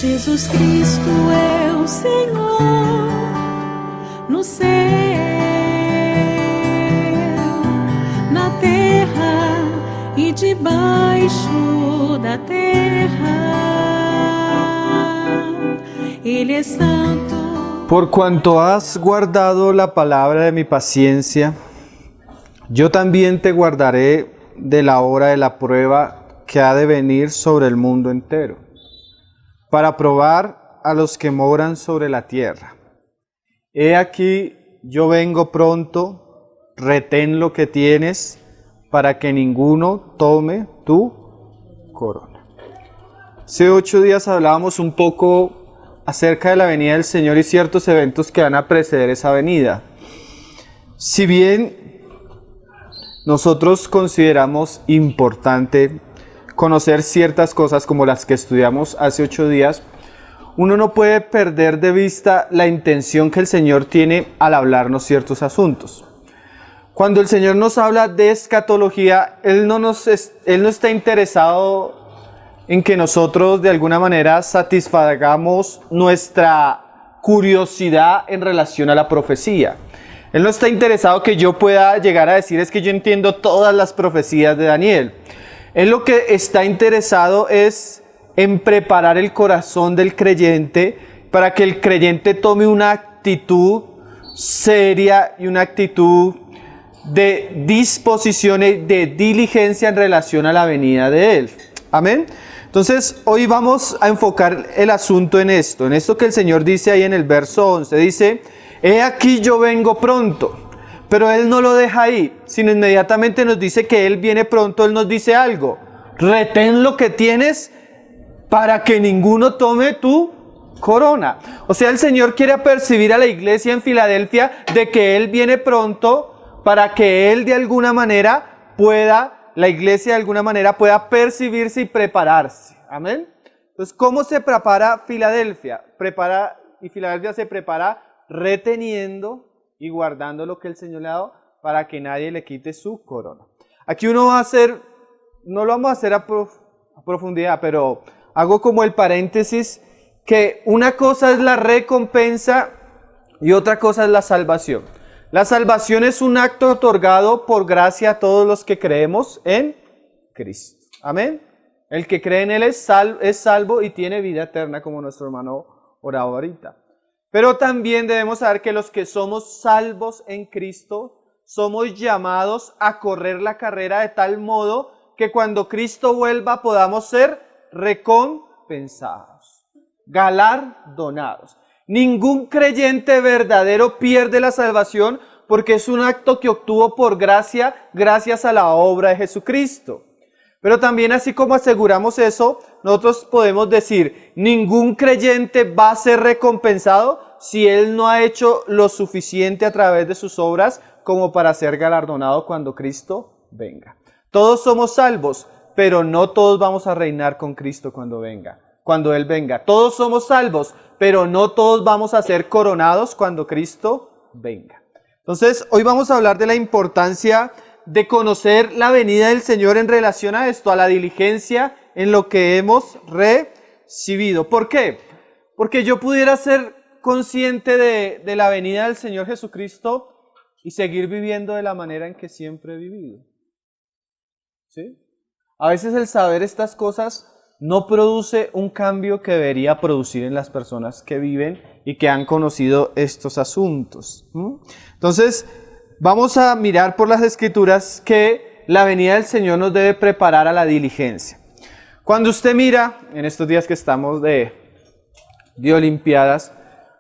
Jesus Cristo é o Senhor no céu, na terra e debaixo da terra. Ele é santo. Por cuanto has guardado la palabra de mi paciencia, yo también te guardaré de la hora de la prueba que ha de venir sobre el mundo entero, para probar a los que moran sobre la tierra. He aquí, yo vengo pronto, retén lo que tienes, para que ninguno tome tu corona. Hace 8 días hablábamos un poco acerca de la venida del Señor y ciertos eventos que van a preceder esa venida. Si bien nosotros consideramos importante conocer ciertas cosas como las que estudiamos hace 8 días, uno no puede perder de vista la intención que el Señor tiene al hablarnos ciertos asuntos. Cuando el Señor nos habla de escatología, Él no está interesado en que nosotros de alguna manera satisfagamos nuestra curiosidad en relación a la profecía. Él no está interesado que yo pueda llegar a decir es que yo entiendo todas las profecías de Daniel. Él lo que está interesado es en preparar el corazón del creyente para que el creyente tome una actitud seria y una actitud de disposición y de diligencia en relación a la venida de Él. Amén. Entonces, hoy vamos a enfocar el asunto en esto que el Señor dice ahí en el verso 11. Dice, he aquí yo vengo pronto. Pero Él no lo deja ahí, sino inmediatamente nos dice que Él viene pronto. Él nos dice algo. Retén lo que tienes para que ninguno tome tu corona. O sea, el Señor quiere apercibir a la iglesia en Filadelfia de que Él viene pronto para que Él de alguna manera la iglesia de alguna manera pueda percibirse y prepararse. Amén. Entonces, ¿cómo se prepara Filadelfia? Filadelfia se prepara reteniendo y guardando lo que el Señor le ha dado para que nadie le quite su corona. Aquí uno va a hacer, no lo vamos a hacer a profundidad, pero hago como el paréntesis que una cosa es la recompensa y otra cosa es la salvación. La salvación es un acto otorgado por gracia a todos los que creemos en Cristo. Amén. El que cree en Él es salvo y tiene vida eterna, como nuestro hermano oraba ahorita. Pero también debemos saber que los que somos salvos en Cristo somos llamados a correr la carrera de tal modo que cuando Cristo vuelva podamos ser recompensados, galardonados. Ningún creyente verdadero pierde la salvación porque es un acto que obtuvo por gracia, gracias a la obra de Jesucristo. Pero también así como aseguramos eso, nosotros podemos decir, ningún creyente va a ser recompensado si él no ha hecho lo suficiente a través de sus obras como para ser galardonado cuando Cristo venga. Todos somos salvos, pero no todos vamos a reinar con Cristo cuando Él venga. Todos somos salvos, pero no todos vamos a ser coronados cuando Cristo venga. Entonces, hoy vamos a hablar de la importancia de conocer la venida del Señor en relación a esto, a la diligencia en lo que hemos recibido. ¿Por qué? Porque yo pudiera ser consciente de la venida del Señor Jesucristo y seguir viviendo de la manera en que siempre he vivido. ¿Sí? A veces el saber estas cosas no produce un cambio que debería producir en las personas que viven y que han conocido estos asuntos. Entonces, vamos a mirar por las Escrituras que la venida del Señor nos debe preparar a la diligencia. Cuando usted mira, en estos días que estamos de Olimpiadas,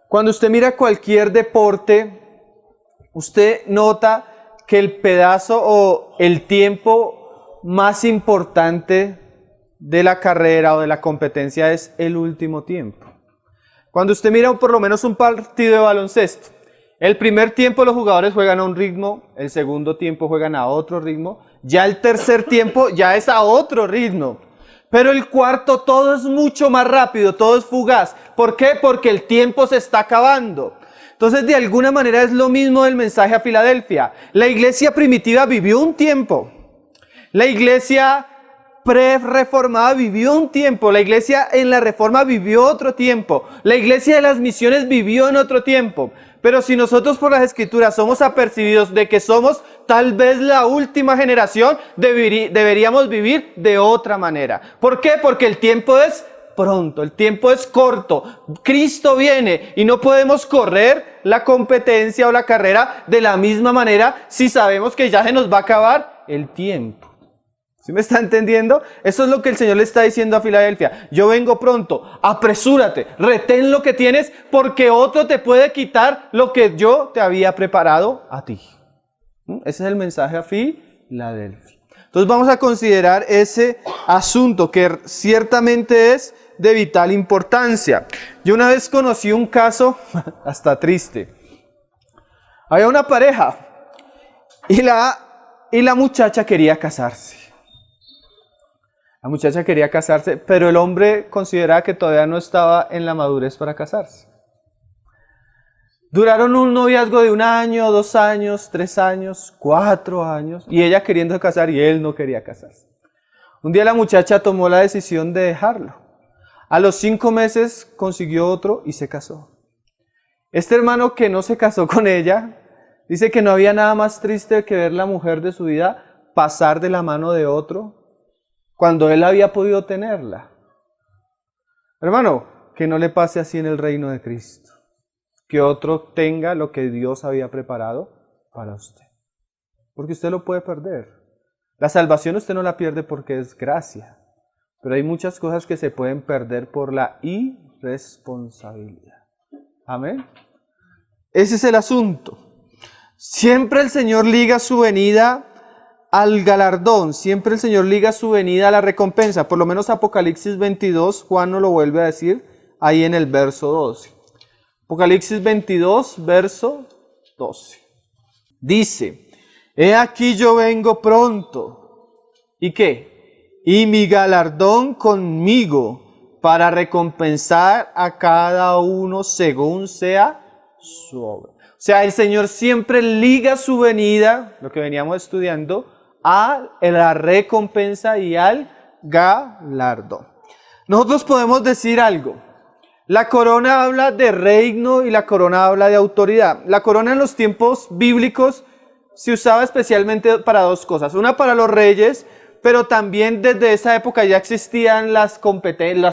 cuando usted mira cualquier deporte, usted nota que el pedazo o el tiempo más importante de la carrera o de la competencia es el último tiempo. Cuando usted mira por lo menos un partido de baloncesto, el primer tiempo los jugadores juegan a un ritmo, el segundo tiempo juegan a otro ritmo, ya el tercer tiempo ya es a otro ritmo, pero el cuarto todo es mucho más rápido, todo es fugaz. ¿Por qué? Porque el tiempo se está acabando. Entonces, de alguna manera es lo mismo del mensaje a Filadelfia. La iglesia primitiva vivió un tiempo. La iglesia pre-reformada vivió un tiempo, la iglesia en la reforma vivió otro tiempo, la iglesia de las misiones vivió en otro tiempo. Pero si nosotros por las escrituras somos apercibidos de que somos tal vez la última generación, deberíamos vivir de otra manera. ¿Por qué? Porque el tiempo es pronto, el tiempo es corto. Cristo viene y no podemos correr la competencia o la carrera de la misma manera si sabemos que ya se nos va a acabar el tiempo. ¿Sí me está entendiendo? Eso es lo que el Señor le está diciendo a Filadelfia. Yo vengo pronto, apresúrate, retén lo que tienes porque otro te puede quitar lo que yo te había preparado a ti. Ese es el mensaje a Filadelfia. Entonces vamos a considerar ese asunto que ciertamente es de vital importancia. Yo una vez conocí un caso hasta triste. Había una pareja y la muchacha quería casarse. La muchacha quería casarse, pero el hombre consideraba que todavía no estaba en la madurez para casarse. Duraron un noviazgo de 1 año, 2 años, 3 años, 4 años, y ella queriendo casar y él no quería casarse. Un día la muchacha tomó la decisión de dejarlo. A los 5 meses consiguió otro y se casó. Este hermano que no se casó con ella, dice que no había nada más triste que ver la mujer de su vida pasar de la mano de otro cuando él había podido tenerla. Hermano, que no le pase así en el reino de Cristo. Que otro tenga lo que Dios había preparado para usted. Porque usted lo puede perder. La salvación usted no la pierde porque es gracia. Pero hay muchas cosas que se pueden perder por la irresponsabilidad. Amén. Ese es el asunto. Siempre el Señor liga su venida al galardón, siempre el Señor liga su venida a la recompensa. Por lo menos Apocalipsis 22, Juan nos lo vuelve a decir ahí en el verso 12. Apocalipsis 22, verso 12. Dice, he aquí yo vengo pronto. ¿Y qué? Y mi galardón conmigo para recompensar a cada uno según sea su obra. O sea, el Señor siempre liga su venida, lo que veníamos estudiando, a la recompensa y al galardón. Nosotros podemos decir algo. La corona habla de reino y la corona habla de autoridad. La corona en los tiempos bíblicos se usaba especialmente para 2 cosas. Una para los reyes, pero también desde esa época ya existían las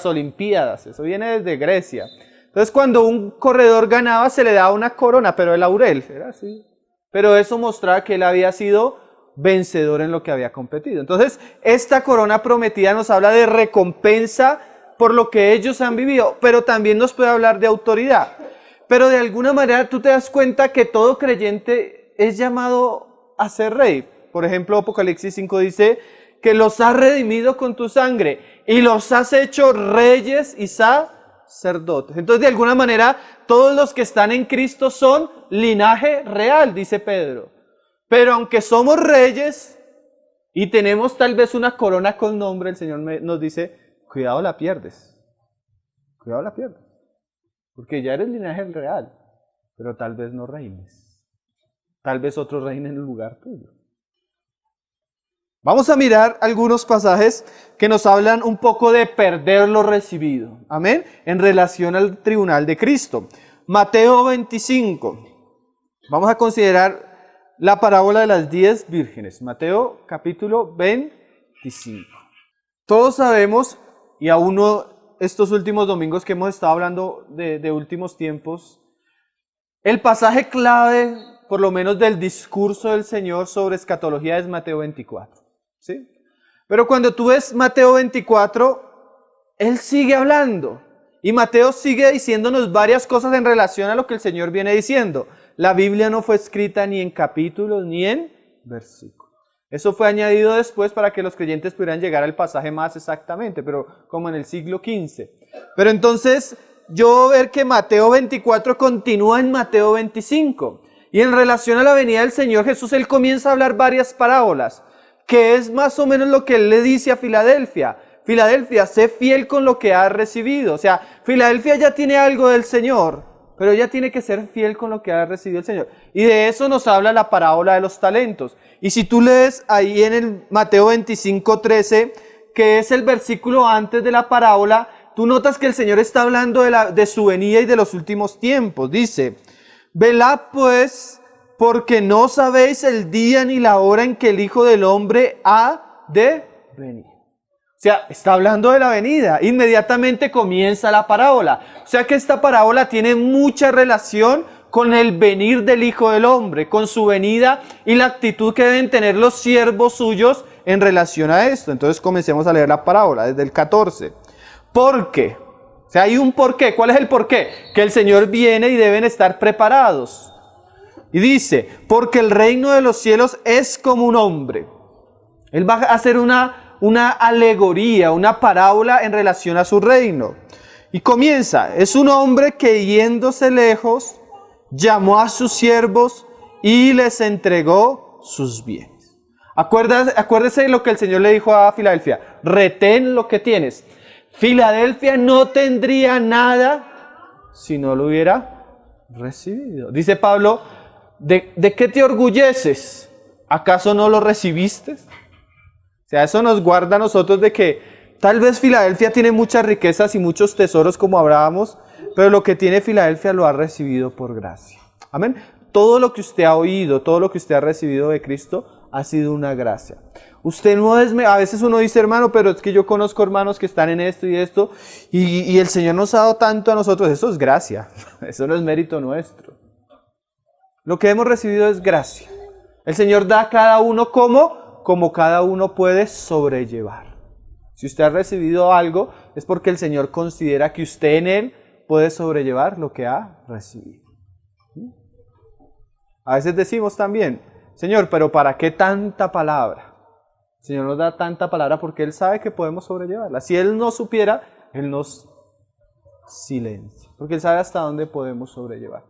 olimpiadas. Eso viene desde Grecia. Entonces cuando un corredor ganaba se le daba una corona, pero de laurel. Era así. Pero eso mostraba que él había sido vencedor en lo que había competido. Entonces, esta corona prometida nos habla de recompensa por lo que ellos han vivido, pero también nos puede hablar de autoridad. Pero de alguna manera tú te das cuenta que todo creyente es llamado a ser rey. Por ejemplo, Apocalipsis 5 dice que los has redimido con tu sangre y los has hecho reyes y sacerdotes. Entonces, de alguna manera, todos los que están en Cristo son linaje real, dice Pedro. Pero aunque somos reyes y tenemos tal vez una corona con nombre, el Señor nos dice, cuidado la pierdes. Cuidado la pierdes. Porque ya eres linaje real, pero tal vez no reines. Tal vez otro reine en el lugar tuyo. Vamos a mirar algunos pasajes que nos hablan un poco de perder lo recibido. Amén. En relación al tribunal de Cristo. Mateo 25. Vamos a considerar la parábola de las 10 vírgenes, Mateo capítulo 25. Todos sabemos, y aún estos últimos domingos que hemos estado hablando de últimos tiempos, el pasaje clave, por lo menos del discurso del Señor sobre escatología es Mateo 24. ¿Sí? Pero cuando tú ves Mateo 24, Él sigue hablando. Y Mateo sigue diciéndonos varias cosas en relación a lo que el Señor viene diciendo. La Biblia no fue escrita ni en capítulos ni en versículos. Eso fue añadido después para que los creyentes pudieran llegar al pasaje más exactamente, pero como en el siglo XV. Pero entonces, yo ver que Mateo 24 continúa en Mateo 25. Y en relación a la venida del Señor Jesús, Él comienza a hablar varias parábolas, que es más o menos lo que Él le dice a Filadelfia. Filadelfia, sé fiel con lo que has recibido. O sea, Filadelfia ya tiene algo del Señor, pero ya tiene que ser fiel con lo que ha recibido el Señor. Y de eso nos habla la parábola de los talentos. Y si tú lees ahí en el Mateo 25:13, que es el versículo antes de la parábola, tú notas que el Señor está hablando de su venida y de los últimos tiempos. Dice, velad pues, porque no sabéis el día ni la hora en que el Hijo del Hombre ha de venir. O sea, está hablando de la venida. Inmediatamente comienza la parábola. O sea que esta parábola tiene mucha relación con el venir del Hijo del Hombre, con su venida y la actitud que deben tener los siervos suyos en relación a esto. Entonces comencemos a leer la parábola desde el 14. ¿Por qué? O sea, hay un por qué. ¿Cuál es el por qué? Que el Señor viene y deben estar preparados. Y dice, porque el reino de los cielos es como un hombre. Él va a hacer una alegoría, una parábola en relación a su reino. Y comienza, es un hombre que yéndose lejos, llamó a sus siervos y les entregó sus bienes. Acuérdese de lo que el Señor le dijo a Filadelfia, retén lo que tienes. Filadelfia no tendría nada si no lo hubiera recibido. Dice Pablo, ¿de qué te orgulleces? ¿Acaso no lo recibiste? O sea, eso nos guarda a nosotros de que tal vez Filadelfia tiene muchas riquezas y muchos tesoros como hablábamos, pero lo que tiene Filadelfia lo ha recibido por gracia. Amén. Todo lo que usted ha oído, todo lo que usted ha recibido de Cristo ha sido una gracia. Usted no es, a veces uno dice, hermano, pero es que yo conozco hermanos que están en esto y esto, y el Señor nos ha dado tanto a nosotros. Eso es gracia, eso no es mérito nuestro. Lo que hemos recibido es gracia. El Señor da a cada uno como cada uno puede sobrellevar. Si usted ha recibido algo, es porque el Señor considera que usted en Él puede sobrellevar lo que ha recibido. A veces decimos también, Señor, pero ¿para qué tanta palabra? El Señor nos da tanta palabra porque Él sabe que podemos sobrellevarla. Si Él no supiera, Él nos silencia, porque Él sabe hasta dónde podemos sobrellevar.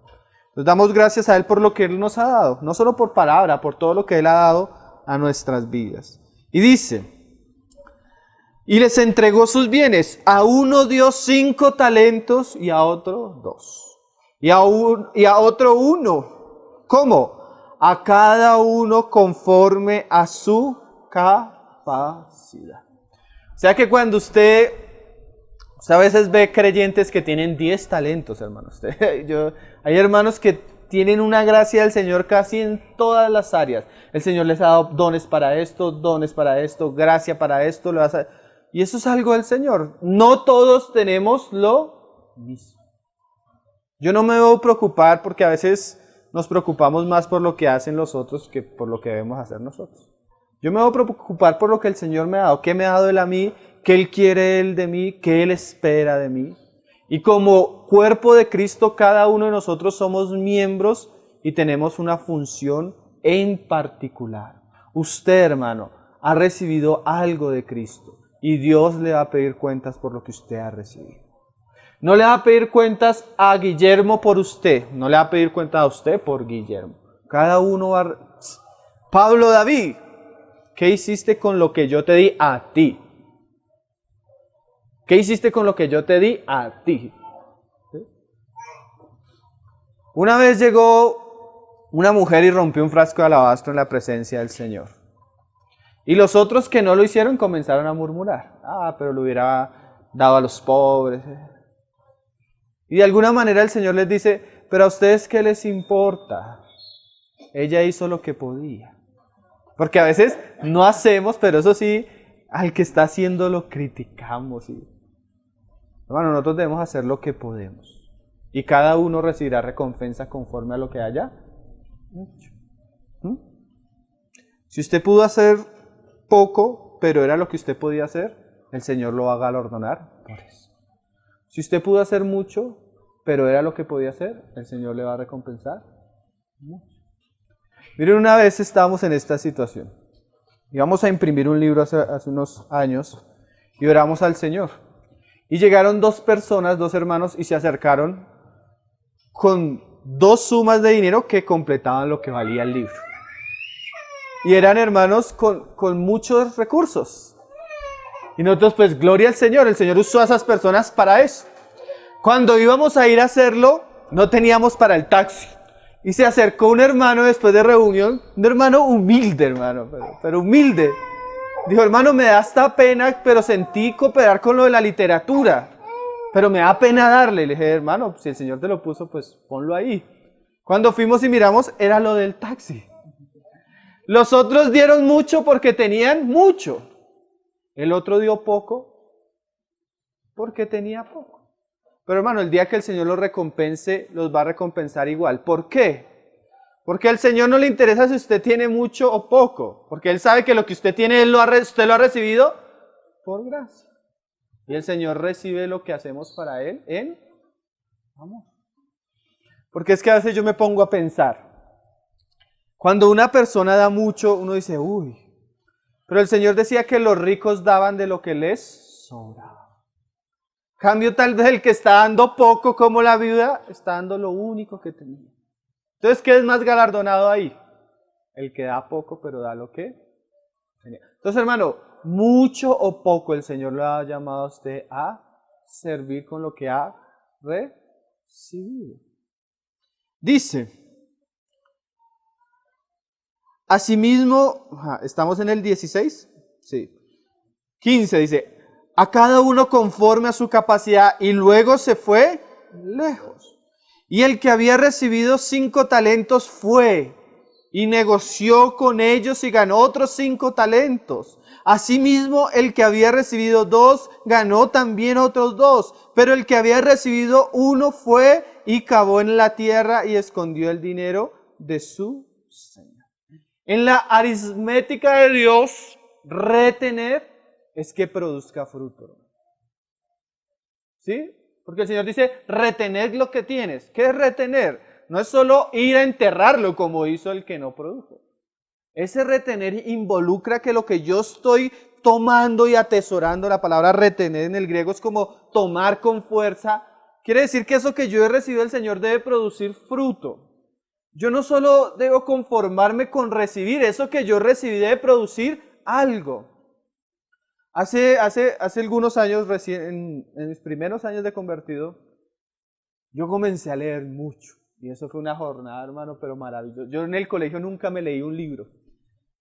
Nos damos gracias a Él por lo que Él nos ha dado, no solo por palabra, por todo lo que Él ha dado a nuestras vidas. Y dice, y les entregó sus bienes, a uno dio 5 talentos y a otro 2, y a otro 1. ¿Cómo? A cada uno conforme a su capacidad. O sea que cuando usted a veces ve creyentes que tienen 10 talentos, hermanos. Hay hermanos que tienen una gracia del Señor casi en todas las áreas. El Señor les ha dado dones para esto, gracia para esto. Y eso es algo del Señor. No todos tenemos lo mismo. Yo no me debo preocupar porque a veces nos preocupamos más por lo que hacen los otros que por lo que debemos hacer nosotros. Yo me debo preocupar por lo que el Señor me ha dado. ¿Qué me ha dado Él a mí? ¿Qué Él quiere Él de mí? ¿Qué Él espera de mí? Y como cuerpo de Cristo, cada uno de nosotros somos miembros y tenemos una función en particular. Usted, hermano, ha recibido algo de Cristo y Dios le va a pedir cuentas por lo que usted ha recibido. No le va a pedir cuentas a Guillermo por usted, no le va a pedir cuentas a usted por Guillermo. Cada uno va a... Pablo, David, ¿qué hiciste con lo que yo te di a ti? ¿Qué hiciste con lo que yo te di a ti? ¿Sí? Una vez llegó una mujer y rompió un frasco de alabastro en la presencia del Señor. Y los otros que no lo hicieron comenzaron a murmurar. Pero lo hubiera dado a los pobres. Y de alguna manera el Señor les dice, pero a ustedes ¿qué les importa? Ella hizo lo que podía. Porque a veces no hacemos, pero eso sí, al que está haciendo lo criticamos. ¿Sí? Hermano, nosotros debemos hacer lo que podemos. Y cada uno recibirá recompensa conforme a lo que haya hecho. Si usted pudo hacer poco, pero era lo que usted podía hacer, el Señor lo va a galardonar por eso. Si usted pudo hacer mucho, pero era lo que podía hacer, el Señor le va a recompensar mucho. Miren, una vez estábamos en esta situación. Íbamos a imprimir un libro hace unos años y oramos al Señor. Y llegaron 2 personas, 2 hermanos, y se acercaron con 2 sumas de dinero que completaban lo que valía el libro. Y eran hermanos con muchos recursos. Y nosotros, pues, gloria al Señor. El Señor usó a esas personas para eso. Cuando íbamos a ir a hacerlo, no teníamos para el taxi. Y se acercó un hermano después de reunión, un hermano humilde, hermano, pero humilde. Dijo, hermano, me da esta pena, pero sentí cooperar con lo de la literatura. Pero me da pena darle. Le dije, hermano, si el Señor te lo puso, pues ponlo ahí. Cuando fuimos y miramos, era lo del taxi. Los otros dieron mucho porque tenían mucho. El otro dio poco porque tenía poco. Pero hermano, el día que el Señor los recompense, los va a recompensar igual. ¿Por qué? Porque al Señor no le interesa si usted tiene mucho o poco. Porque Él sabe que lo que usted tiene, usted lo ha recibido por gracia. Y el Señor recibe lo que hacemos para Él en amor. Porque es que a veces yo me pongo a pensar. Cuando una persona da mucho, uno dice, uy. Pero el Señor decía que los ricos daban de lo que les sobraba. Cambio tal vez el que está dando poco como la viuda, está dando lo único que tenía. Entonces, ¿qué es más galardonado ahí? El que da poco, pero da lo que tenía. Entonces, hermano, mucho o poco el Señor lo ha llamado a usted a servir con lo que ha recibido. Dice, asimismo, ¿estamos en el 16? Sí. 15 dice, a cada uno conforme a su capacidad, y luego se fue lejos. Y el que había recibido 5 talentos fue y negoció con ellos y ganó otros 5 talentos. Asimismo, el que había recibido 2 ganó también otros 2. Pero el que había recibido 1 fue y cavó en la tierra y escondió el dinero de su Señor. En la aritmética de Dios, retener es que produzca fruto. ¿Sí? Porque el Señor dice, retener lo que tienes. ¿Qué es retener? No es solo ir a enterrarlo como hizo el que no produjo. Ese retener involucra que lo que yo estoy tomando y atesorando, la palabra retener en el griego es como tomar con fuerza. Quiere decir que eso que yo he recibido del Señor debe producir fruto. Yo no solo debo conformarme con recibir, eso que yo recibí debe producir algo. Hace algunos años, recién, en mis primeros años de convertido, yo comencé a leer mucho. Y eso fue una jornada, hermano, pero maravillosa. Yo en el colegio nunca me leí un libro.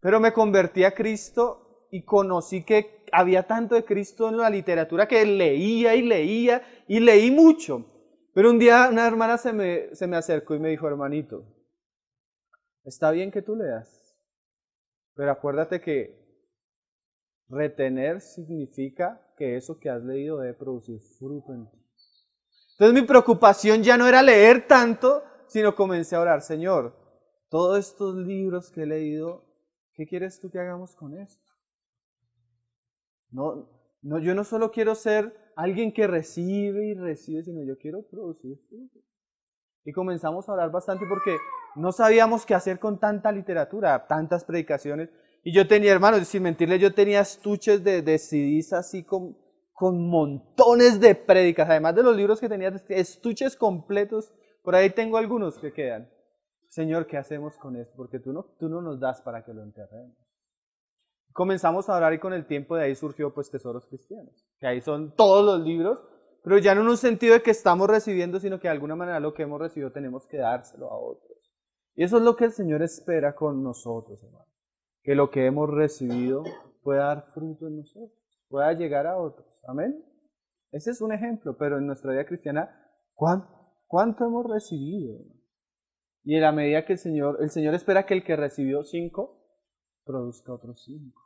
Pero me convertí a Cristo y conocí que había tanto de Cristo en la literatura que leía y leía y leí mucho. Pero un día una hermana se me acercó y me dijo, hermanito, está bien que tú leas, pero acuérdate que retener significa que eso que has leído debe producir fruto en ti. Entonces mi preocupación ya no era leer tanto, sino comencé a orar, Señor, todos estos libros que he leído, ¿qué quieres tú que hagamos con esto? Yo no solo quiero ser alguien que recibe y recibe, sino yo quiero producir fruto. Y comenzamos a orar bastante porque no sabíamos qué hacer con tanta literatura, tantas predicaciones. Y yo tenía, hermanos, sin mentirle, yo tenía estuches de CDs así con montones de prédicas. Además de los libros que tenía, estuches completos. Por ahí tengo algunos que quedan. Señor, ¿qué hacemos con esto? Porque tú no nos das para que lo enterremos. Comenzamos a orar y con el tiempo de ahí surgió pues Tesoros Cristianos. Que ahí son todos los libros, pero ya no en un sentido de que estamos recibiendo, sino que de alguna manera lo que hemos recibido tenemos que dárselo a otros. Y eso es lo que el Señor espera con nosotros, hermano. Que lo que hemos recibido pueda dar fruto en nosotros, pueda llegar a otros. Amén. Ese es un ejemplo, pero en nuestra vida cristiana, ¿cuánto hemos recibido? Y en la medida que el Señor espera que el que recibió 5 produzca otros 5.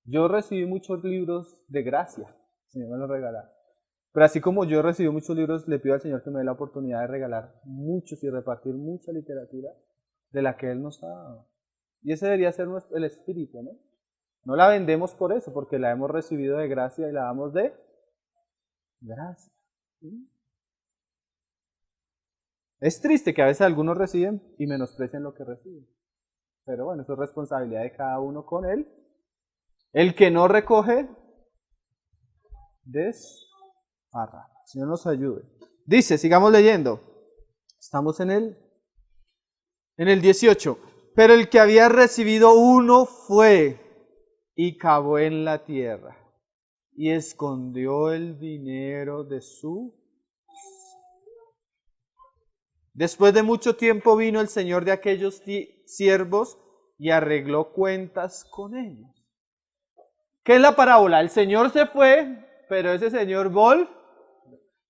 Yo recibí muchos libros de gracia, el Señor me los regalará. Pero así como yo recibí muchos libros, le pido al Señor que me dé la oportunidad de regalar muchos y repartir mucha literatura de la que Él nos ha dado. Y ese debería ser el espíritu, ¿no? No la vendemos por eso, porque la hemos recibido de gracia y la damos de gracia. ¿Sí? Es triste que a veces algunos reciben y menosprecian lo que reciben. Pero bueno, eso es responsabilidad de cada uno con Él. El que no recoge, desparrama. Señor nos ayude. Dice, sigamos leyendo. Estamos en el 18. Pero el que había recibido 1 fue y cavó en la tierra y escondió el dinero de su. Después de mucho tiempo vino el señor de aquellos siervos y arregló cuentas con ellos. ¿Qué es la parábola? El Señor se fue, pero ese Señor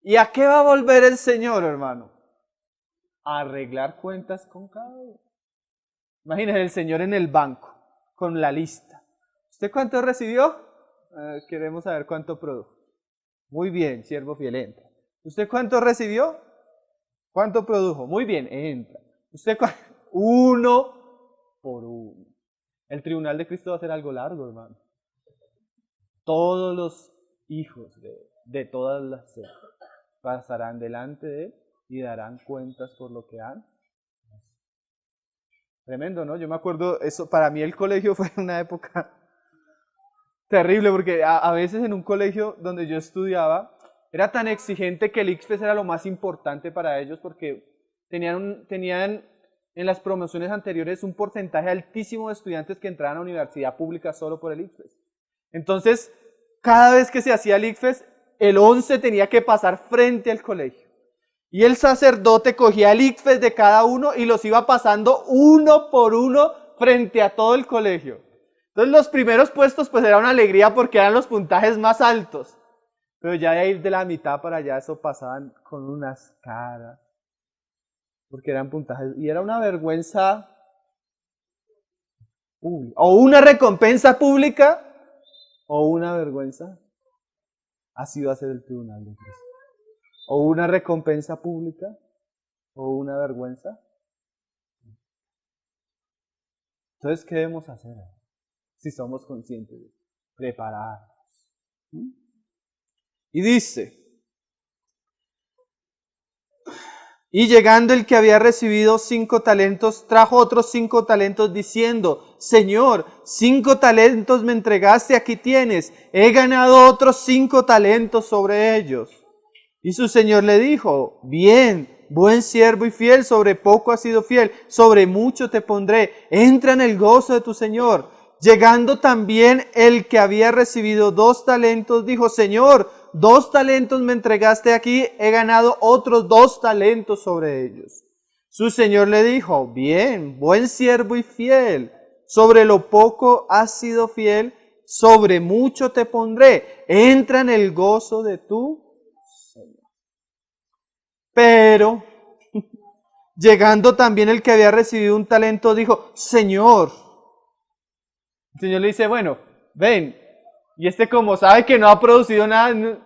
¿Y a qué va a volver el Señor, hermano? A arreglar cuentas con cada uno. Imagínense el Señor en el banco, con la lista. ¿Usted cuánto recibió? Queremos saber cuánto produjo. Muy bien, siervo fiel, entra. ¿Usted cuánto recibió? ¿Cuánto produjo? Muy bien, entra. ¿Usted cuánto? Uno por uno. El tribunal de Cristo va a ser algo largo, hermano. Todos los hijos de todas las sectas pasarán delante de Él y darán cuentas por lo que han. Tremendo, ¿no? Yo me acuerdo, eso para mí el colegio fue una época terrible, porque a veces en un colegio donde yo estudiaba, era tan exigente que el ICFES era lo más importante para ellos, porque tenían en las promociones anteriores un porcentaje altísimo de estudiantes que entraban a universidad pública solo por el ICFES. Entonces, cada vez que se hacía el ICFES, el 11 tenía que pasar frente al colegio. Y el sacerdote cogía el ICFES de cada uno y los iba pasando uno por uno frente a todo el colegio. Entonces los primeros puestos pues era una alegría porque eran los puntajes más altos. Pero ya de ir de la mitad para allá eso pasaban con unas caras. Porque eran puntajes y era una vergüenza pública. O una recompensa pública o una vergüenza. Así va a ser el tribunal de Cristo. O una recompensa pública o una vergüenza. Entonces, ¿qué debemos hacer? Si somos conscientes de prepararnos. Y dice, y llegando el que había recibido 5 talentos, trajo otros 5 talentos diciendo, Señor, 5 talentos me entregaste, aquí tienes, he ganado otros 5 talentos sobre ellos. Y su Señor le dijo, bien, buen siervo y fiel, sobre poco has sido fiel, sobre mucho te pondré, entra en el gozo de tu Señor. Llegando también el que había recibido 2 talentos, dijo, Señor, 2 talentos me entregaste aquí, he ganado otros 2 talentos sobre ellos. Su Señor le dijo, bien, buen siervo y fiel, sobre lo poco has sido fiel, sobre mucho te pondré, entra en el gozo de tu Señor. Pero, llegando también el que había recibido 1 talento, dijo, Señor. El Señor le dice, bueno, ven. Y este como sabe que no ha producido nada,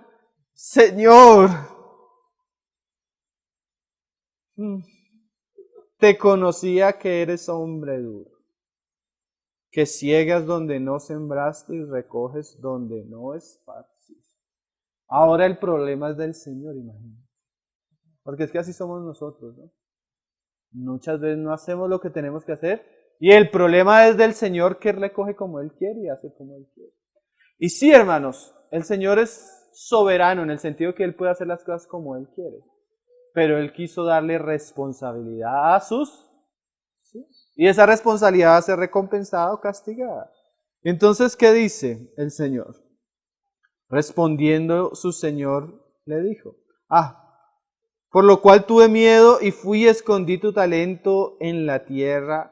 Señor, te conocía que eres hombre duro, que ciegas donde no sembraste y recoges donde no esparciste. Ahora el problema es del Señor, imagínate. Porque es que así somos nosotros, ¿no? Muchas veces no hacemos lo que tenemos que hacer y el problema es del Señor que recoge como Él quiere y hace como Él quiere. Y sí, hermanos, el Señor es soberano en el sentido que Él puede hacer las cosas como Él quiere. Pero Él quiso darle responsabilidad a sus... ¿sí? Y esa responsabilidad va a ser recompensada o castigada. Entonces, ¿qué dice el Señor? Respondiendo su Señor le dijo, por lo cual tuve miedo y fui y escondí tu talento en la tierra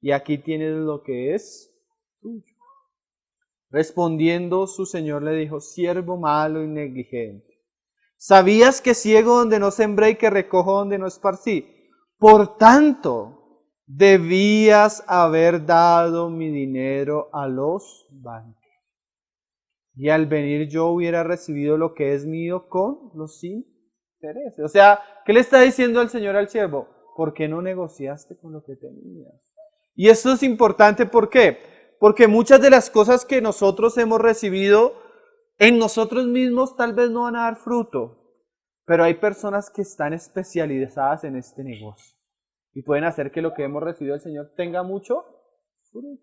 y aquí tienes lo que es tuyo. Respondiendo su Señor le dijo, siervo malo y negligente, ¿sabías que ciego donde no sembré y que recojo donde no esparcí? Por tanto, debías haber dado mi dinero a los bancos. Y al venir yo hubiera recibido lo que es mío con los intereses. O sea, ¿qué le está diciendo el Señor al siervo? ¿Por qué no negociaste con lo que tenías? Y esto es importante, ¿por qué? Porque muchas de las cosas que nosotros hemos recibido en nosotros mismos tal vez no van a dar fruto, pero hay personas que están especializadas en este negocio y pueden hacer que lo que hemos recibido del Señor tenga mucho fruto.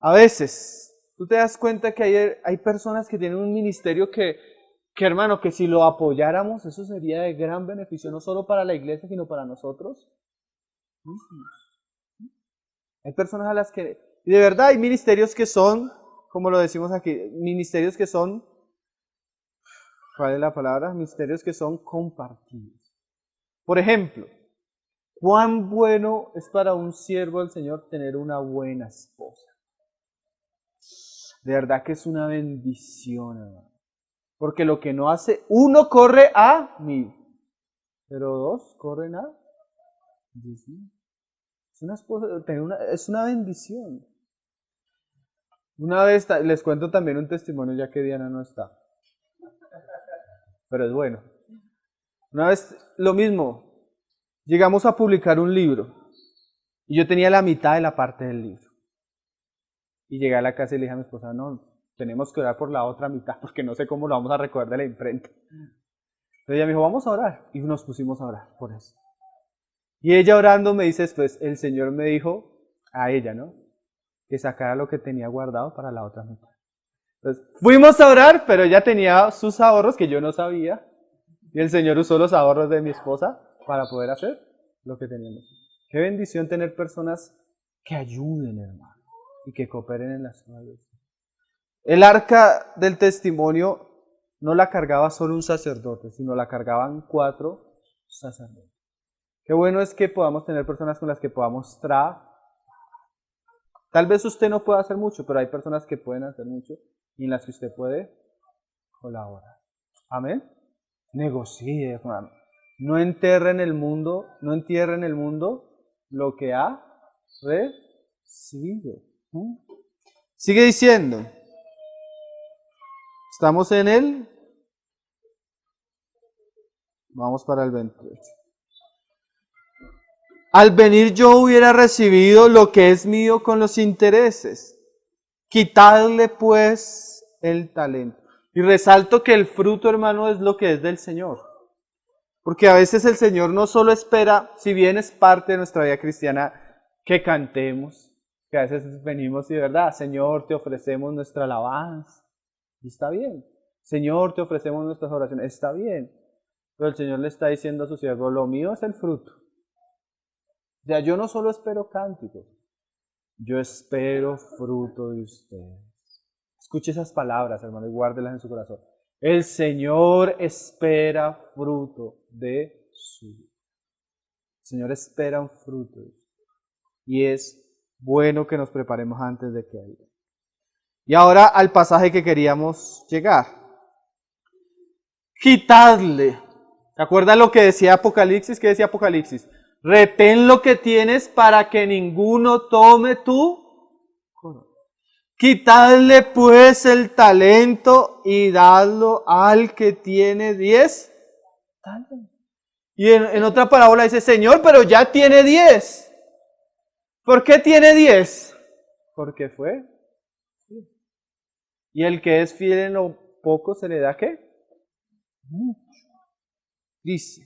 A veces, tú te das cuenta que hay personas que tienen un ministerio que hermano, que si lo apoyáramos, eso sería de gran beneficio, no solo para la iglesia, sino para nosotros mismos. Hay personas a las que, y de verdad hay ministerios que son, como lo decimos aquí, ministerios que son, ¿cuál es la palabra? Ministerios que son compartidos. Por ejemplo, Cuán bueno es para un siervo del Señor tener una buena esposa. De verdad que es una bendición, hermano. Porque lo que no hace, uno corre a 1000, pero 2 corren a 10,000. Es una esposa, es una bendición. Una vez, les cuento también un testimonio ya que Diana no está. Pero es bueno. Una vez, lo mismo, llegamos a publicar un libro. Y yo tenía la mitad de la parte del libro. Y llegué a la casa y le dije a mi esposa, no, tenemos que orar por la otra mitad, porque no sé cómo lo vamos a recoger de la imprenta. Entonces ella me dijo, vamos a orar. Y nos pusimos a orar por eso. Y ella orando me dice después, el Señor me dijo a ella, ¿no? Que sacara lo que tenía guardado para la otra mitad. Entonces fuimos a orar, pero ella tenía sus ahorros que yo no sabía. Y el Señor usó los ahorros de mi esposa para poder hacer lo que teníamos. Qué bendición tener personas que ayuden, hermano, y que cooperen en las cosas. El arca del testimonio no la cargaba solo un sacerdote, sino la cargaban 4 sacerdotes. Qué bueno es que podamos tener personas con las que podamos trabajar. Tal vez usted no pueda hacer mucho, pero hay personas que pueden hacer mucho y en las que usted puede colaborar. Amén. Negocie, hermano. No entierre en el mundo lo que ha recibido. Sigue diciendo. Estamos en el. Vamos para el 28. Al venir yo hubiera recibido lo que es mío con los intereses. Quitadle pues el talento. Y resalto que el fruto, hermano, es lo que es del Señor. Porque a veces el Señor no solo espera, si bien es parte de nuestra vida cristiana, que cantemos, que a veces venimos y de verdad, Señor, te ofrecemos nuestra alabanza. Y está bien. Señor, te ofrecemos nuestras oraciones. Está bien. Pero el Señor le está diciendo a su siervo, lo mío es el fruto. O sea, yo no solo espero cánticos, yo espero fruto de ustedes. Escuche esas palabras, hermano, y guárdelas en su corazón. El Señor espera fruto de su vida. El Señor espera un fruto. Y es bueno que nos preparemos antes de que haya. Y ahora al pasaje que queríamos llegar. Quitadle. ¿Se acuerdan lo que decía Apocalipsis? ¿Qué decía Apocalipsis? Retén lo que tienes para que ninguno tome tu corona. Quitadle pues el talento y dadlo al que tiene 10 talentos. Y en otra parábola dice, Señor, pero ya tiene 10. ¿Por qué tiene 10? Porque fue. Y el que es fiel en lo poco se le da ¿qué? Mucho. Dice.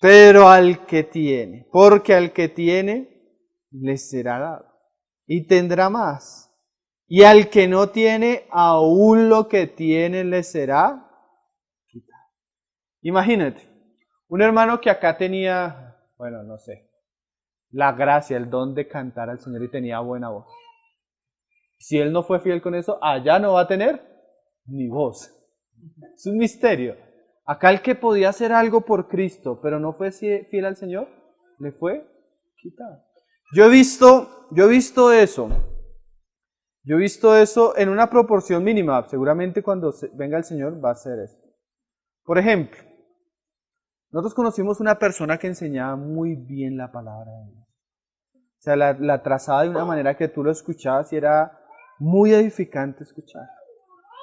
Pero al que tiene, porque al que tiene, le será dado. Y tendrá más. Y al que no tiene, aún lo que tiene le será quitado. Imagínate, un hermano que acá tenía, bueno, no sé, la gracia, el don de cantar al Señor y tenía buena voz. Si él no fue fiel con eso, allá no va a tener ni voz. Es un misterio. Acá el que podía hacer algo por Cristo, pero no fue fiel al Señor, le fue quitado. Yo he visto eso. Yo he visto eso en una proporción mínima. Seguramente cuando venga el Señor va a ser eso. Por ejemplo, nosotros conocimos una persona que enseñaba muy bien la palabra de Dios. O sea, la trazaba de una manera que tú lo escuchabas y era muy edificante escuchar.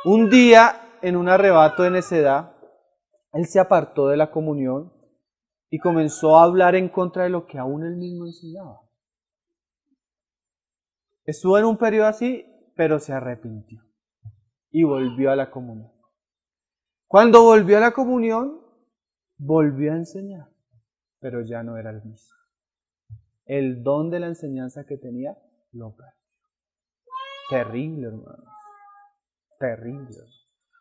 Un día, en un arrebato de necedad, él se apartó de la comunión y comenzó a hablar en contra de lo que aún él mismo enseñaba. Estuvo en un periodo así, pero se arrepintió y volvió a la comunión. Cuando volvió a la comunión, volvió a enseñar, pero ya no era el mismo. El don de la enseñanza que tenía, lo perdió. Terrible, hermanos. Terrible.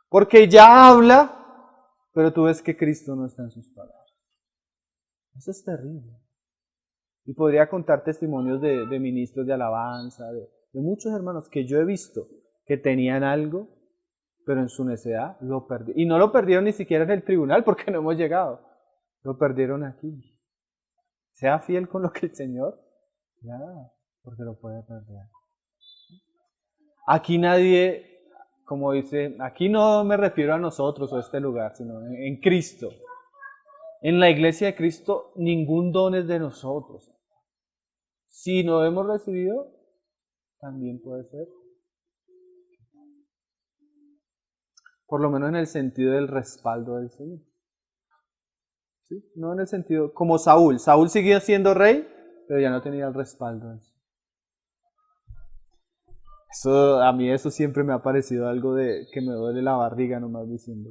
Porque ya habla, pero tú ves que Cristo no está en sus palabras. Eso es terrible. Y podría contar testimonios de ministros de alabanza, de muchos hermanos que yo he visto que tenían algo, pero en su necedad lo perdieron. Y no lo perdieron ni siquiera en el tribunal porque no hemos llegado. Lo perdieron aquí. Sea fiel con lo que el Señor, ya, porque lo puede perder. Aquí nadie, como dice, aquí no me refiero a nosotros o a este lugar, sino en Cristo. En la iglesia de Cristo, ningún don es de nosotros. Si no hemos recibido, también puede ser. Por lo menos en el sentido del respaldo del Señor. ¿Sí? No en el sentido, como Saúl. Saúl siguió siendo rey, pero ya no tenía el respaldo del Señor. A mí eso siempre me ha parecido algo de que me duele la barriga nomás diciendo.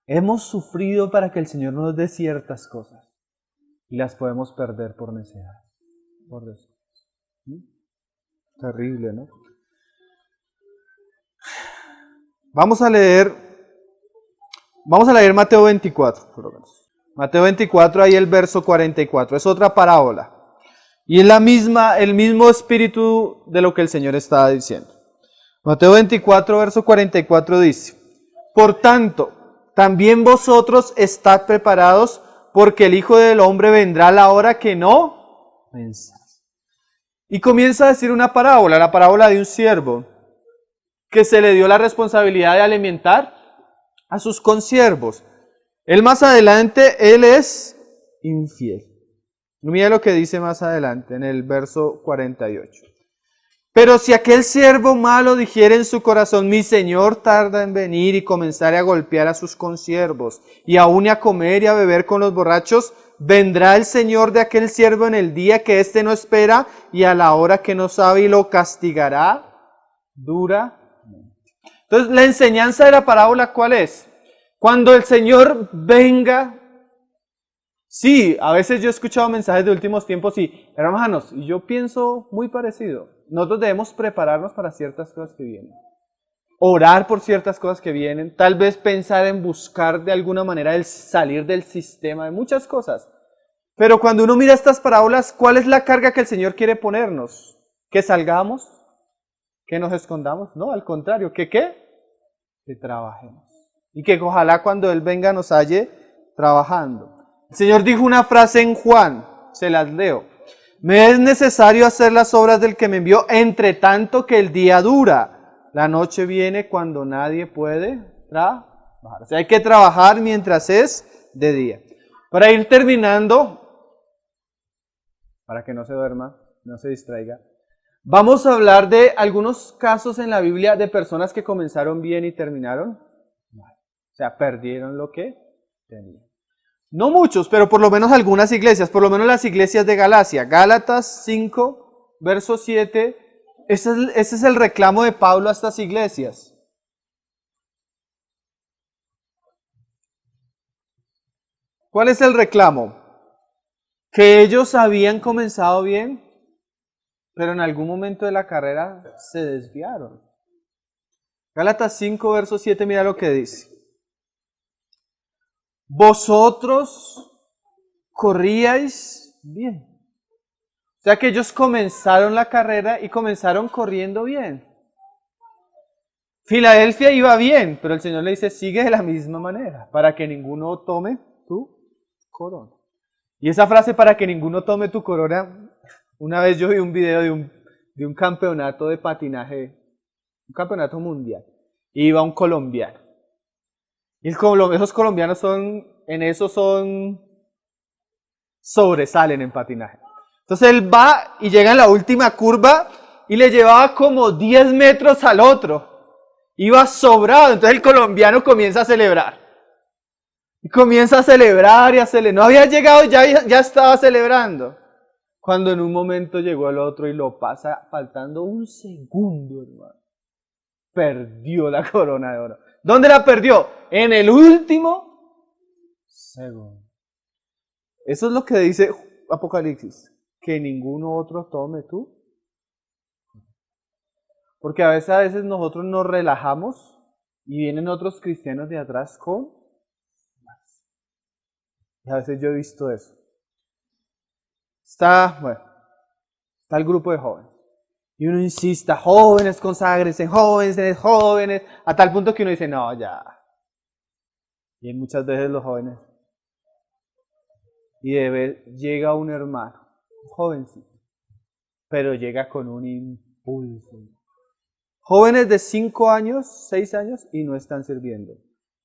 Hemos sufrido para que el Señor nos dé ciertas cosas y las podemos perder por necedad. Por eso. ¿Sí? Terrible, ¿no? Vamos a leer Mateo 24, por lo menos. Mateo 24, ahí el verso 44. Es otra parábola. Y es el mismo espíritu de lo que el Señor estaba diciendo. Mateo 24, verso 44 dice: Por tanto, también vosotros estad preparados, porque el Hijo del Hombre vendrá a la hora que no pensáis. Y comienza a decir una parábola, la parábola de un siervo, que se le dio la responsabilidad de alimentar a sus consiervos. Él más adelante, él es infiel. Mira lo que dice más adelante en el verso 48. Pero si aquel siervo malo dijere en su corazón: mi señor tarda en venir, y comenzare a golpear a sus consiervos, y aún a comer y a beber con los borrachos, vendrá el señor de aquel siervo en el día que éste no espera, y a la hora que no sabe, y lo castigará duramente. Entonces, la enseñanza de la parábola, ¿cuál es? Cuando el Señor venga. Sí, a veces yo he escuchado mensajes de últimos tiempos y, hermanos, y yo pienso muy parecido. Nosotros debemos prepararnos para ciertas cosas que vienen. Orar por ciertas cosas que vienen. Tal vez pensar en buscar de alguna manera el salir del sistema, de muchas cosas. Pero cuando uno mira estas parábolas, ¿cuál es la carga que el Señor quiere ponernos? ¿Que salgamos? ¿Que nos escondamos? No, al contrario, ¿que qué? Que trabajemos. Y que ojalá cuando Él venga nos halle trabajando. El Señor dijo una frase en Juan, se las leo: me es necesario hacer las obras del que me envió, entre tanto que el día dura. La noche viene cuando nadie puede trabajar. O sea, hay que trabajar mientras es de día. Para ir terminando, para que no se duerma, no se distraiga, vamos a hablar de algunos casos en la Biblia de personas que comenzaron bien y terminaron mal. O sea, perdieron lo que tenían. No muchos, pero por lo menos algunas iglesias, por lo menos las iglesias de Galacia. Gálatas 5, verso 7, ese es el reclamo de Pablo a estas iglesias. ¿Cuál es el reclamo? Que ellos habían comenzado bien, pero en algún momento de la carrera se desviaron. Gálatas 5, verso 7, mira lo que dice. Vosotros corríais bien. O sea que ellos comenzaron la carrera y comenzaron corriendo bien. Filadelfia iba bien, pero el Señor le dice: sigue de la misma manera, para que ninguno tome tu corona. Y esa frase, para que ninguno tome tu corona, una vez yo vi un video de un campeonato de patinaje, un campeonato mundial, y iba un colombiano. Y esos colombianos sobresalen en patinaje. Entonces él va y llega en la última curva y le llevaba como 10 metros al otro. Iba sobrado. Entonces el colombiano comienza a celebrar. Y comienza a celebrar y a celebrar. No había llegado, ya estaba celebrando. Cuando en un momento llegó el otro y lo pasa faltando un segundo, hermano. Perdió la corona de oro. ¿Dónde la perdió? En el último segundo. Eso es lo que dice Apocalipsis. Que ninguno otro tome tú. Porque a veces nosotros nos relajamos y vienen otros cristianos de atrás con más. Y a veces yo he visto eso. Está el grupo de jóvenes. Y uno insista: jóvenes, conságrense, jóvenes, a tal punto que uno dice: no, ya. Y muchas veces los jóvenes: y llega un hermano, jovencito, pero llega con un impulso. Jóvenes de 5 años, 6 años y no están sirviendo.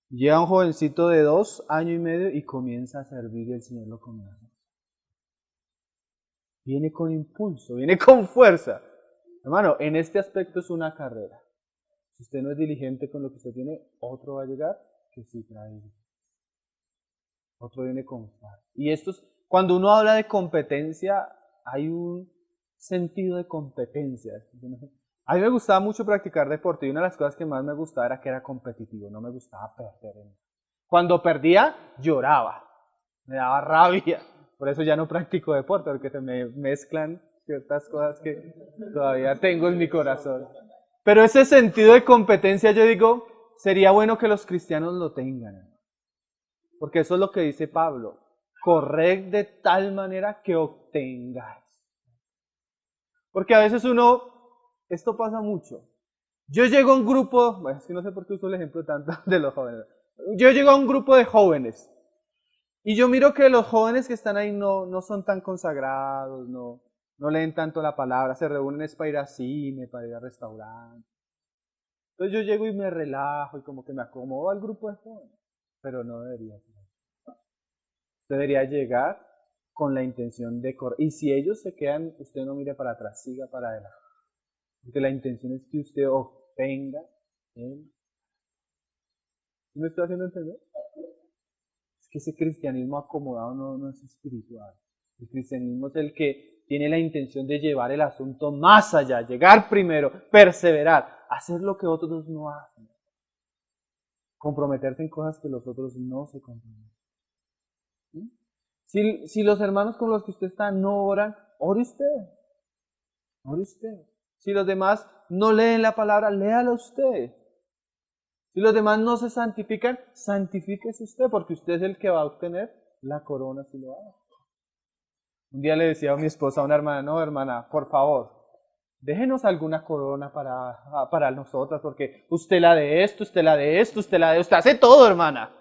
Llega un jovencito de 2 años y medio y comienza a servir y el Señor lo comienza. Viene con impulso, viene con fuerza. Hermano, en este aspecto es una carrera. Si usted no es diligente con lo que usted tiene, otro va a llegar que sí trae. Otro viene con fuerza. Y esto es, cuando uno habla de competencia, hay un sentido de competencia. A mí me gustaba mucho practicar deporte y una de las cosas que más me gustaba era que era competitivo, no me gustaba perder. Cuando perdía, lloraba, me daba rabia. Por eso ya no practico deporte, porque se me mezclan ciertas cosas que todavía tengo en mi corazón. Pero ese sentido de competencia, yo digo, sería bueno que los cristianos lo tengan. Porque eso es lo que dice Pablo. Corred de tal manera que obtengáis. Porque a veces esto pasa mucho. Yo llego a un grupo, bueno, es que no sé por qué uso el ejemplo tanto de los jóvenes. Yo llego a un grupo de jóvenes y yo miro que los jóvenes que están ahí no son tan consagrados, no leen tanto la palabra, se reúnen es para ir a cine, para ir a restaurantes. Entonces yo llego y me relajo y como que me acomodo al grupo de jóvenes, pero no debería ser. Usted debería llegar con la intención de correr. Y si ellos se quedan, usted no mire para atrás, siga para adelante. Porque la intención es que usted obtenga él. ¿Me estoy haciendo entender? Es que ese cristianismo acomodado no es espiritual. El cristianismo es el que tiene la intención de llevar el asunto más allá, llegar primero, perseverar, hacer lo que otros no hacen. Comprometerse en cosas que los otros no se comprometen. Si los hermanos con los que usted está no oran, ore usted. Ore usted. Si los demás no leen la palabra, léala usted. Si los demás no se santifican, santifíquese usted, porque usted es el que va a obtener la corona si lo hace. Un día le decía a mi esposa, a una hermana, no hermana, por favor, déjenos alguna corona para nosotras, porque usted la de esto, usted la de esto, usted la de esto, hace todo, hermana.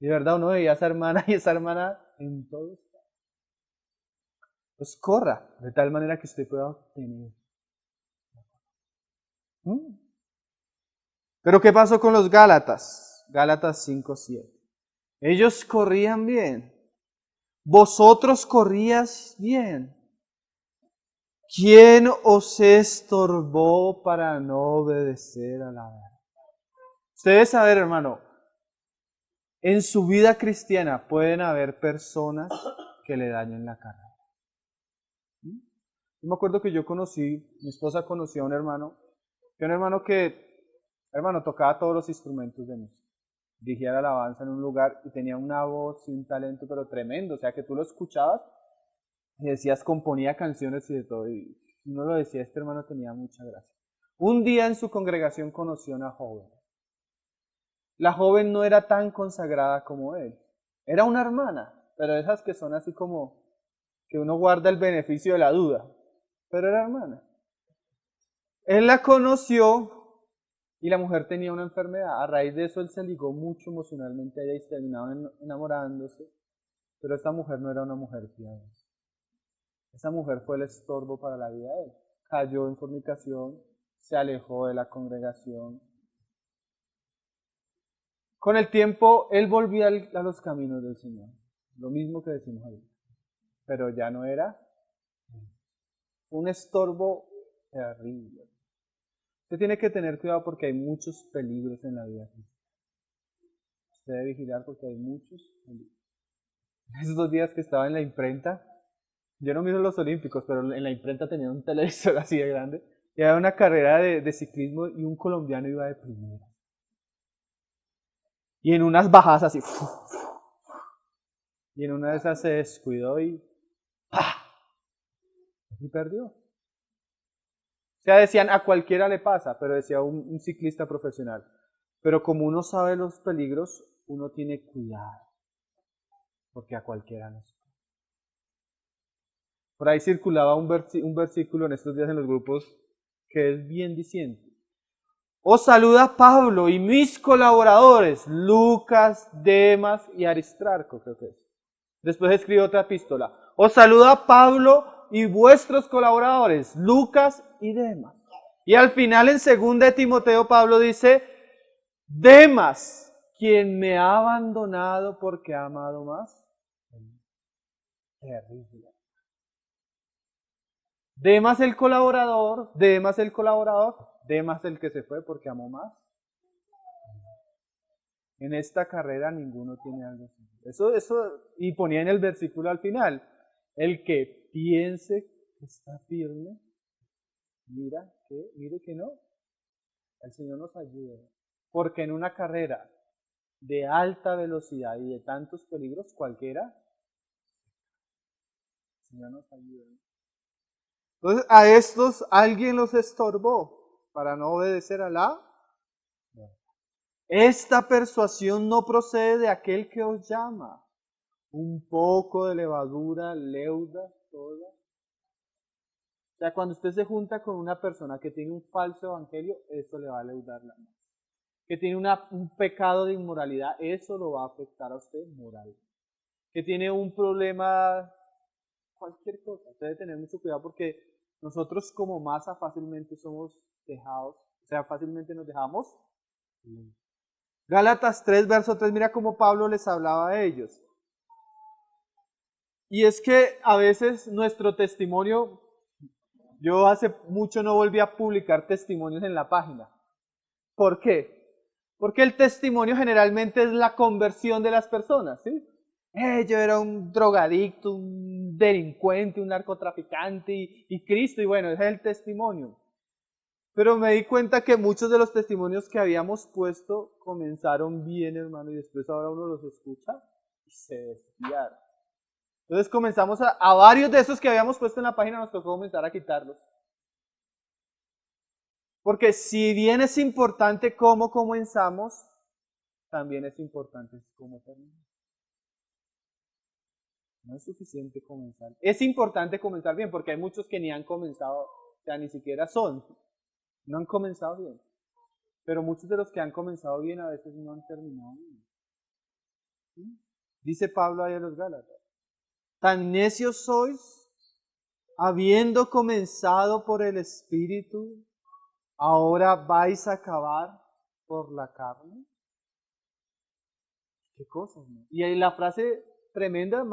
Y de verdad uno veía a esa hermana y esa hermana en todo está. Pues corra, de tal manera que usted pueda obtener. Pero ¿qué pasó con los Gálatas? Gálatas 5:7. Ellos corrían bien. Vosotros corrías bien. ¿Quién os estorbó para no obedecer a la verdad? Usted debe saber, hermano, en su vida cristiana pueden haber personas que le dañen la carrera. Yo me acuerdo que mi esposa conoció a un hermano que tocaba todos los instrumentos de música. Dirigía la alabanza en un lugar y tenía una voz y un talento pero tremendo, o sea que tú lo escuchabas y decías, componía canciones y de todo, y uno lo decía, este hermano tenía mucha gracia. Un día en su congregación conoció a una joven. La joven no era tan consagrada como él, era una hermana, pero esas que son así como que uno guarda el beneficio de la duda, pero era hermana. Él la conoció y la mujer tenía una enfermedad. A raíz de eso él se ligó mucho emocionalmente a ella y se terminaron enamorándose. Pero esta mujer no era una mujer piadosa. Esa mujer fue el estorbo para la vida de él. Cayó en fornicación, se alejó de la congregación. Con el tiempo él volvió a los caminos del Señor. Lo mismo que decimos ahí. Pero ya no era. Fue un estorbo terrible. Usted tiene que tener cuidado porque hay muchos peligros en la vida cristiana. Usted debe vigilar porque hay muchos peligros. Esos días que estaba en la imprenta, yo no miro los olímpicos, pero en la imprenta tenía un televisor así de grande, y había una carrera de ciclismo y un colombiano iba de primera. Y en unas bajadas así, y en una de esas se descuidó y ¡pah! Y perdió. O sea, decían, a cualquiera le pasa, pero decía un ciclista profesional. Pero como uno sabe los peligros, uno tiene cuidado, porque a cualquiera nos pasa. Por ahí circulaba un versículo en estos días en los grupos que es bien diciente. Os saluda Pablo y mis colaboradores, Lucas, Demas y Aristarco, creo que es. Después escribe otra epístola. Os saluda Pablo y vuestros colaboradores, Lucas y Demas. Y al final en 2 de Timoteo Pablo dice, Demas, quien me ha abandonado porque ha amado más. Terrible. Demas el colaborador, Demas el que se fue porque amó más. En esta carrera ninguno tiene algo así. Eso, y ponía en el versículo al final, el que piense que está firme, mire que no, el Señor nos ayude. Porque en una carrera de alta velocidad y de tantos peligros, cualquiera, el Señor nos ayude. Entonces a estos alguien los estorbó para no obedecer a la. Esta persuasión no procede de aquel que os llama. Un poco de levadura leuda toda. O sea, cuando usted se junta con una persona que tiene un falso evangelio, eso le va a leudar la mente. Que tiene un pecado de inmoralidad, eso lo va a afectar a usted moralmente. Que tiene un problema, cualquier cosa. Usted debe tener mucho cuidado porque nosotros como masa fácilmente somos dejados, o sea, fácilmente nos dejamos. Gálatas 3, verso 3, mira cómo Pablo les hablaba a ellos. Y es que a veces nuestro testimonio, yo hace mucho no volví a publicar testimonios en la página. ¿Por qué? Porque el testimonio generalmente es la conversión de las personas, ¿sí? Yo era un drogadicto, un delincuente, un narcotraficante y Cristo, y bueno, ese es el testimonio. Pero me di cuenta que muchos de los testimonios que habíamos puesto comenzaron bien, hermano, y después ahora uno los escucha y se desviaron. Entonces comenzamos a varios de esos que habíamos puesto en la página nos tocó comenzar a quitarlos. Porque si bien es importante cómo comenzamos, también es importante cómo terminamos. No es suficiente comenzar. Es importante comenzar bien, porque hay muchos que ni han comenzado, o sea, ni siquiera no han comenzado bien. Pero muchos de los que han comenzado bien a veces no han terminado bien. ¿Sí? Dice Pablo ahí a los Gálatas. Tan necios sois, habiendo comenzado por el Espíritu, ahora vais a acabar por la carne. ¿Qué cosas, no? Y ahí la frase tremenda,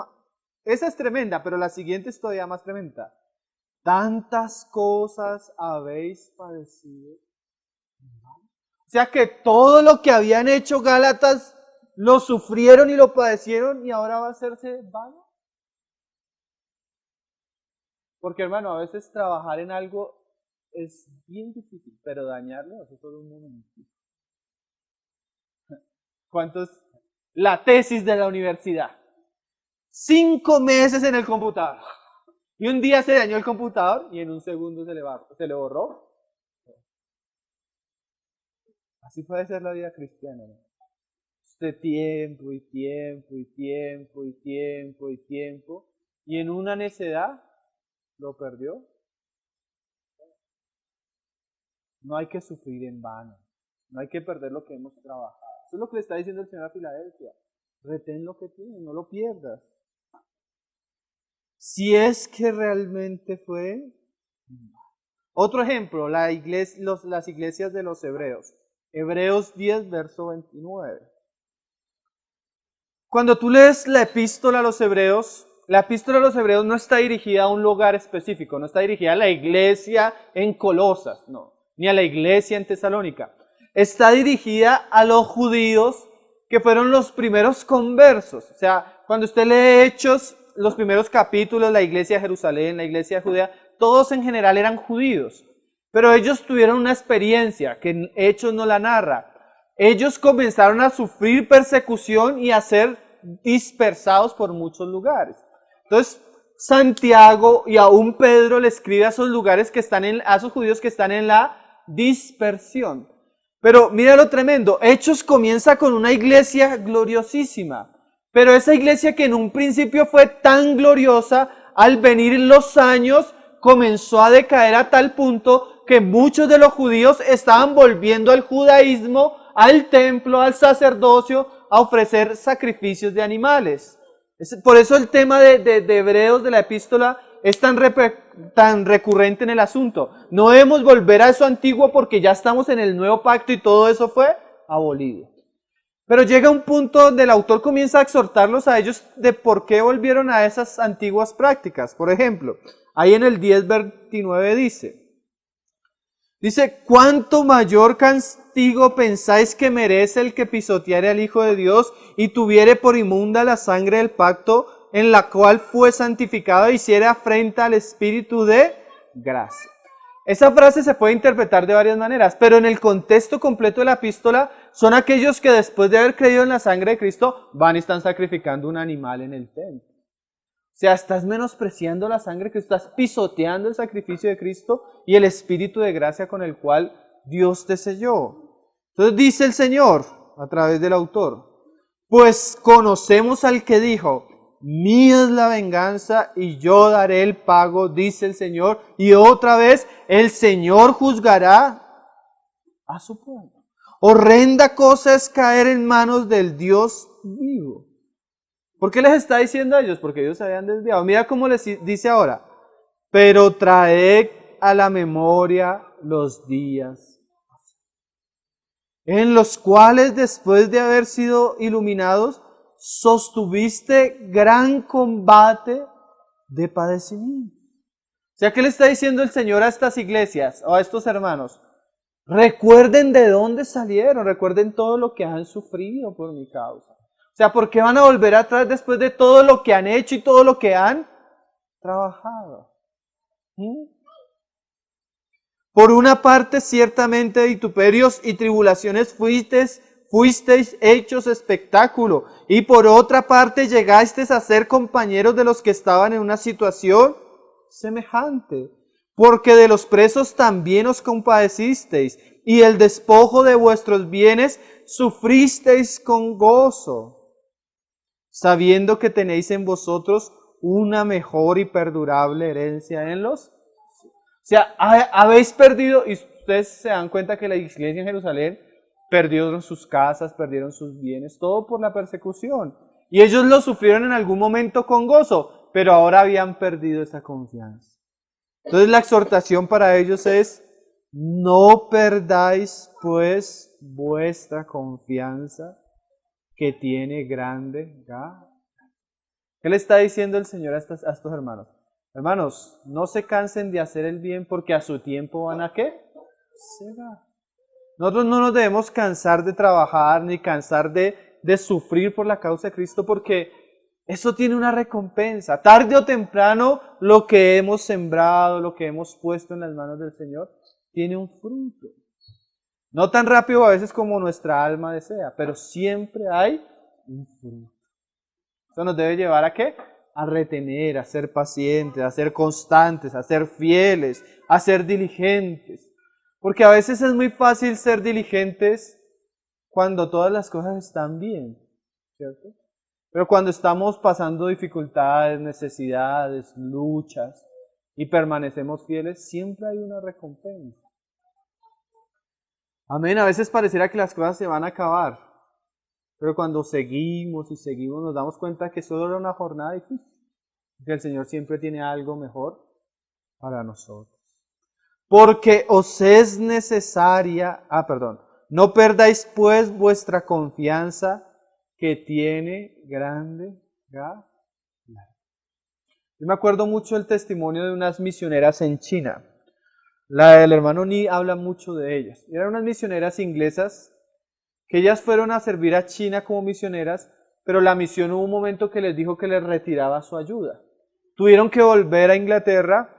esa es tremenda, pero la siguiente es todavía más tremenda. Tantas cosas habéis padecido. O sea que todo lo que habían hecho Gálatas lo sufrieron y lo padecieron y ahora va a hacerse vano. Porque hermano, a veces trabajar en algo es bien difícil, pero dañarlo es solo un momento. ¿Cuántos? La tesis de la universidad. 5 meses en el computador. Y un día se dañó el computador y en un segundo se le borró. Así puede ser la vida cristiana, ¿no? Usted tiempo y tiempo y tiempo y tiempo y tiempo. Y en una necedad lo perdió. No hay que sufrir en vano. No hay que perder lo que hemos trabajado. Eso es lo que le está diciendo el Señor a Filadelfia. Retén lo que tienes, no lo pierdas. Si es que realmente fue. Otro ejemplo, las iglesias de los hebreos. Hebreos 10, verso 29. Cuando tú lees la epístola a los hebreos no está dirigida a un lugar específico, no está dirigida a la iglesia en Colosas, no, ni a la iglesia en Tesalónica. Está dirigida a los judíos que fueron los primeros conversos. O sea, cuando usted lee Hechos, los primeros capítulos, la iglesia de Jerusalén, la iglesia de Judea, todos en general eran judíos. Pero ellos tuvieron una experiencia que en Hechos no la narra. Ellos comenzaron a sufrir persecución y a ser dispersados por muchos lugares. Entonces, Santiago y aún Pedro le escribe a esos lugares que están a esos judíos que están en la dispersión. Pero mira lo tremendo, Hechos comienza con una iglesia gloriosísima. Pero esa iglesia que en un principio fue tan gloriosa, al venir los años, comenzó a decaer a tal punto que muchos de los judíos estaban volviendo al judaísmo, al templo, al sacerdocio, a ofrecer sacrificios de animales. Por eso el tema de Hebreos, de la epístola, es tan recurrente en el asunto. No debemos volver a eso antiguo porque ya estamos en el nuevo pacto y todo eso fue abolido. Pero llega un punto donde el autor comienza a exhortarlos a ellos de por qué volvieron a esas antiguas prácticas. Por ejemplo, ahí en el 10:29 dice, ¿cuánto mayor castigo pensáis que merece el que pisoteare al Hijo de Dios y tuviere por inmunda la sangre del pacto en la cual fue santificado e hiciera afrenta al Espíritu de gracia? Esa frase se puede interpretar de varias maneras, pero en el contexto completo de la epístola son aquellos que después de haber creído en la sangre de Cristo van y están sacrificando un animal en el templo. O sea, estás menospreciando la sangre que estás pisoteando el sacrificio de Cristo y el Espíritu de gracia con el cual Dios te selló. Entonces dice el Señor a través del autor, pues conocemos al que dijo, mía es la venganza y yo daré el pago, dice el Señor. Y otra vez, el Señor juzgará a su pueblo. Horrenda cosa es caer en manos del Dios vivo. ¿Por qué les está diciendo a ellos? Porque ellos se habían desviado. Mira cómo les dice ahora. Pero traed a la memoria los días en los cuales después de haber sido iluminados, sostuviste gran combate de padecimiento. O sea, ¿qué le está diciendo el Señor a estas iglesias o a estos hermanos? Recuerden de dónde salieron, recuerden todo lo que han sufrido por mi causa. O sea, ¿por qué van a volver atrás después de todo lo que han hecho y todo lo que han trabajado? Por una parte, ciertamente, vituperios y tribulaciones fuisteis hechos espectáculo, y por otra parte llegasteis a ser compañeros de los que estaban en una situación semejante, porque de los presos también os compadecisteis, y el despojo de vuestros bienes sufristeis con gozo, sabiendo que tenéis en vosotros una mejor y perdurable herencia en los... O sea, habéis perdido, y ustedes se dan cuenta que la iglesia en Jerusalén perdieron sus casas, perdieron sus bienes, todo por la persecución. Y ellos lo sufrieron en algún momento con gozo, pero ahora habían perdido esa confianza. Entonces la exhortación para ellos es, no perdáis pues vuestra confianza que tiene grande ganancia. ¿Qué le está diciendo el Señor a estos hermanos? Hermanos, no se cansen de hacer el bien porque a su tiempo van a ¿qué? Se va. Nosotros no nos debemos cansar de trabajar ni cansar de sufrir por la causa de Cristo porque eso tiene una recompensa. Tarde o temprano lo que hemos sembrado, lo que hemos puesto en las manos del Señor, tiene un fruto. No tan rápido a veces como nuestra alma desea, pero siempre hay un fruto. Eso nos debe llevar ¿a qué? A retener, a ser pacientes, a ser constantes, a ser fieles, a ser diligentes. Porque a veces es muy fácil ser diligentes cuando todas las cosas están bien, ¿cierto? Pero cuando estamos pasando dificultades, necesidades, luchas y permanecemos fieles, siempre hay una recompensa. Amén, a veces pareciera que las cosas se van a acabar, pero cuando seguimos y seguimos nos damos cuenta que solo era una jornada difícil, que el Señor siempre tiene algo mejor para nosotros. Porque os es necesaria, no perdáis pues vuestra confianza que tiene grande ganancia. Yo me acuerdo mucho del testimonio de unas misioneras en China. La del hermano Ni habla mucho de ellas. Eran unas misioneras inglesas que ellas fueron a servir a China como misioneras, pero la misión hubo un momento que les dijo que les retiraba su ayuda. Tuvieron que volver a Inglaterra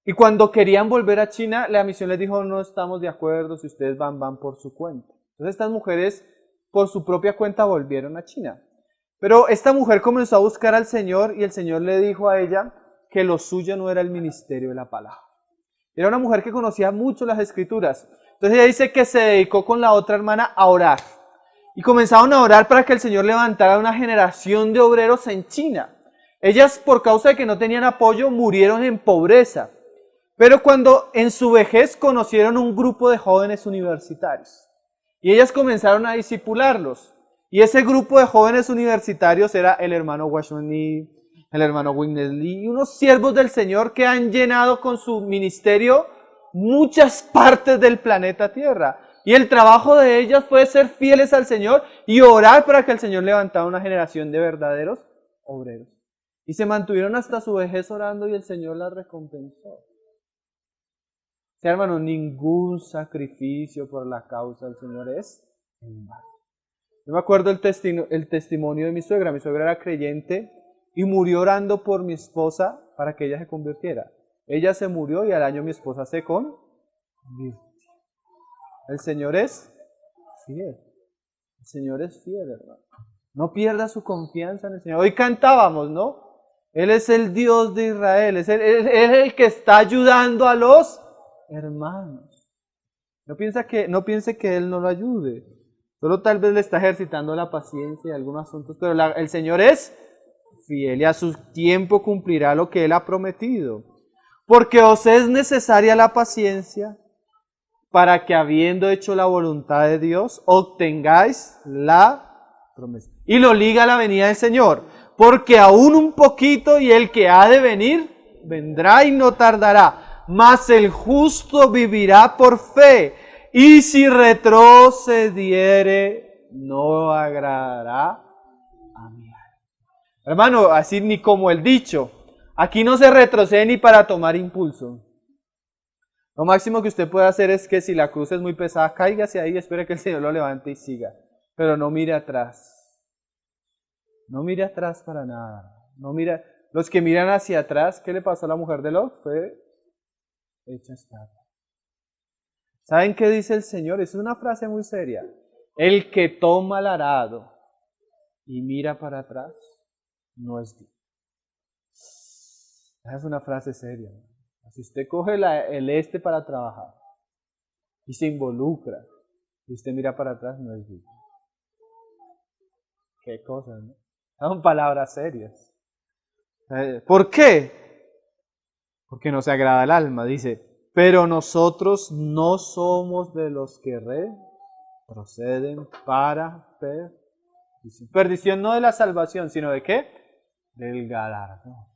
y cuando querían volver a China, la misión les dijo, no estamos de acuerdo, si ustedes van por su cuenta. Entonces estas mujeres por su propia cuenta volvieron a China. Pero esta mujer comenzó a buscar al Señor y el Señor le dijo a ella que lo suyo no era el ministerio de la palabra. Era una mujer que conocía mucho las Escrituras. Entonces ella dice que se dedicó con la otra hermana a orar. Y comenzaron a orar para que el Señor levantara una generación de obreros en China. Ellas, por causa de que no tenían apoyo, murieron en pobreza. Pero cuando en su vejez conocieron un grupo de jóvenes universitarios. Y ellas comenzaron a discipularlos. Y ese grupo de jóvenes universitarios era el hermano Watchman Nee, el hermano Witness Lee y unos siervos del Señor que han llenado con su ministerio muchas partes del planeta Tierra. Y el trabajo de ellos fue ser fieles al Señor y orar para que el Señor levantara una generación de verdaderos obreros. Y se mantuvieron hasta su vejez orando y el Señor las recompensó. Sí, hermano, ningún sacrificio por la causa del Señor es en vano. Yo me acuerdo el testimonio de mi suegra. Mi suegra era creyente y murió orando por mi esposa para que ella se convirtiera. Ella se murió y al año mi esposa se convirtió. El Señor es fiel. El Señor es fiel, hermano. No pierda su confianza en el Señor. Hoy cantábamos, ¿no? Él es el Dios de Israel. Es el que está ayudando a los hermanos. No piense que Él no lo ayude. Solo tal vez le está ejercitando la paciencia y algunos asuntos, pero el Señor es fiel y a su tiempo cumplirá lo que Él ha prometido. Porque os es necesaria la paciencia para que habiendo hecho la voluntad de Dios, obtengáis la promesa. Y lo liga a la venida del Señor. Porque aún un poquito y el que ha de venir, vendrá y no tardará. Mas el justo vivirá por fe. Y si retrocediere, no agradará a mi alma. Hermano, así ni como el dicho. Aquí no se retrocede ni para tomar impulso. Lo máximo que usted puede hacer es que si la cruz es muy pesada, cáigase ahí y espere que el Señor lo levante y siga. Pero no mire atrás. No mire atrás para nada. No mire. Los que miran hacia atrás, ¿qué le pasó a la mujer de Lot? Fue hecha estatua. ¿Saben qué dice el Señor? Es una frase muy seria. El que toma el arado y mira para atrás, no es digno. Esa es una frase seria. Si usted coge el para trabajar y se involucra y usted mira para atrás, no es digno. Qué cosas, ¿no? Son palabras serias. ¿Por qué? Porque no se agrada el alma, dice. Pero nosotros no somos de los que retroceden para perdición. Perdición no de la salvación, sino de ¿qué? Del galardón.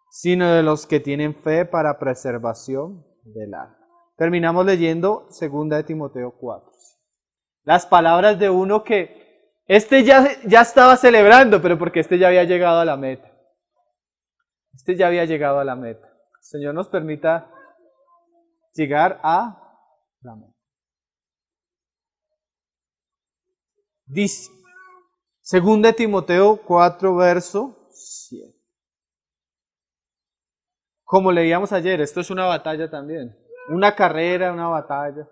Sino de los que tienen fe para preservación del alma. Terminamos leyendo 2 de Timoteo 4. Las palabras de uno que ya estaba celebrando, pero porque ya había llegado a la meta. Ya había llegado a la meta. El Señor nos permita llegar a la meta. Dice, 2 de Timoteo 4, verso 7. Como leíamos ayer, esto es una batalla también. Una carrera, una batalla.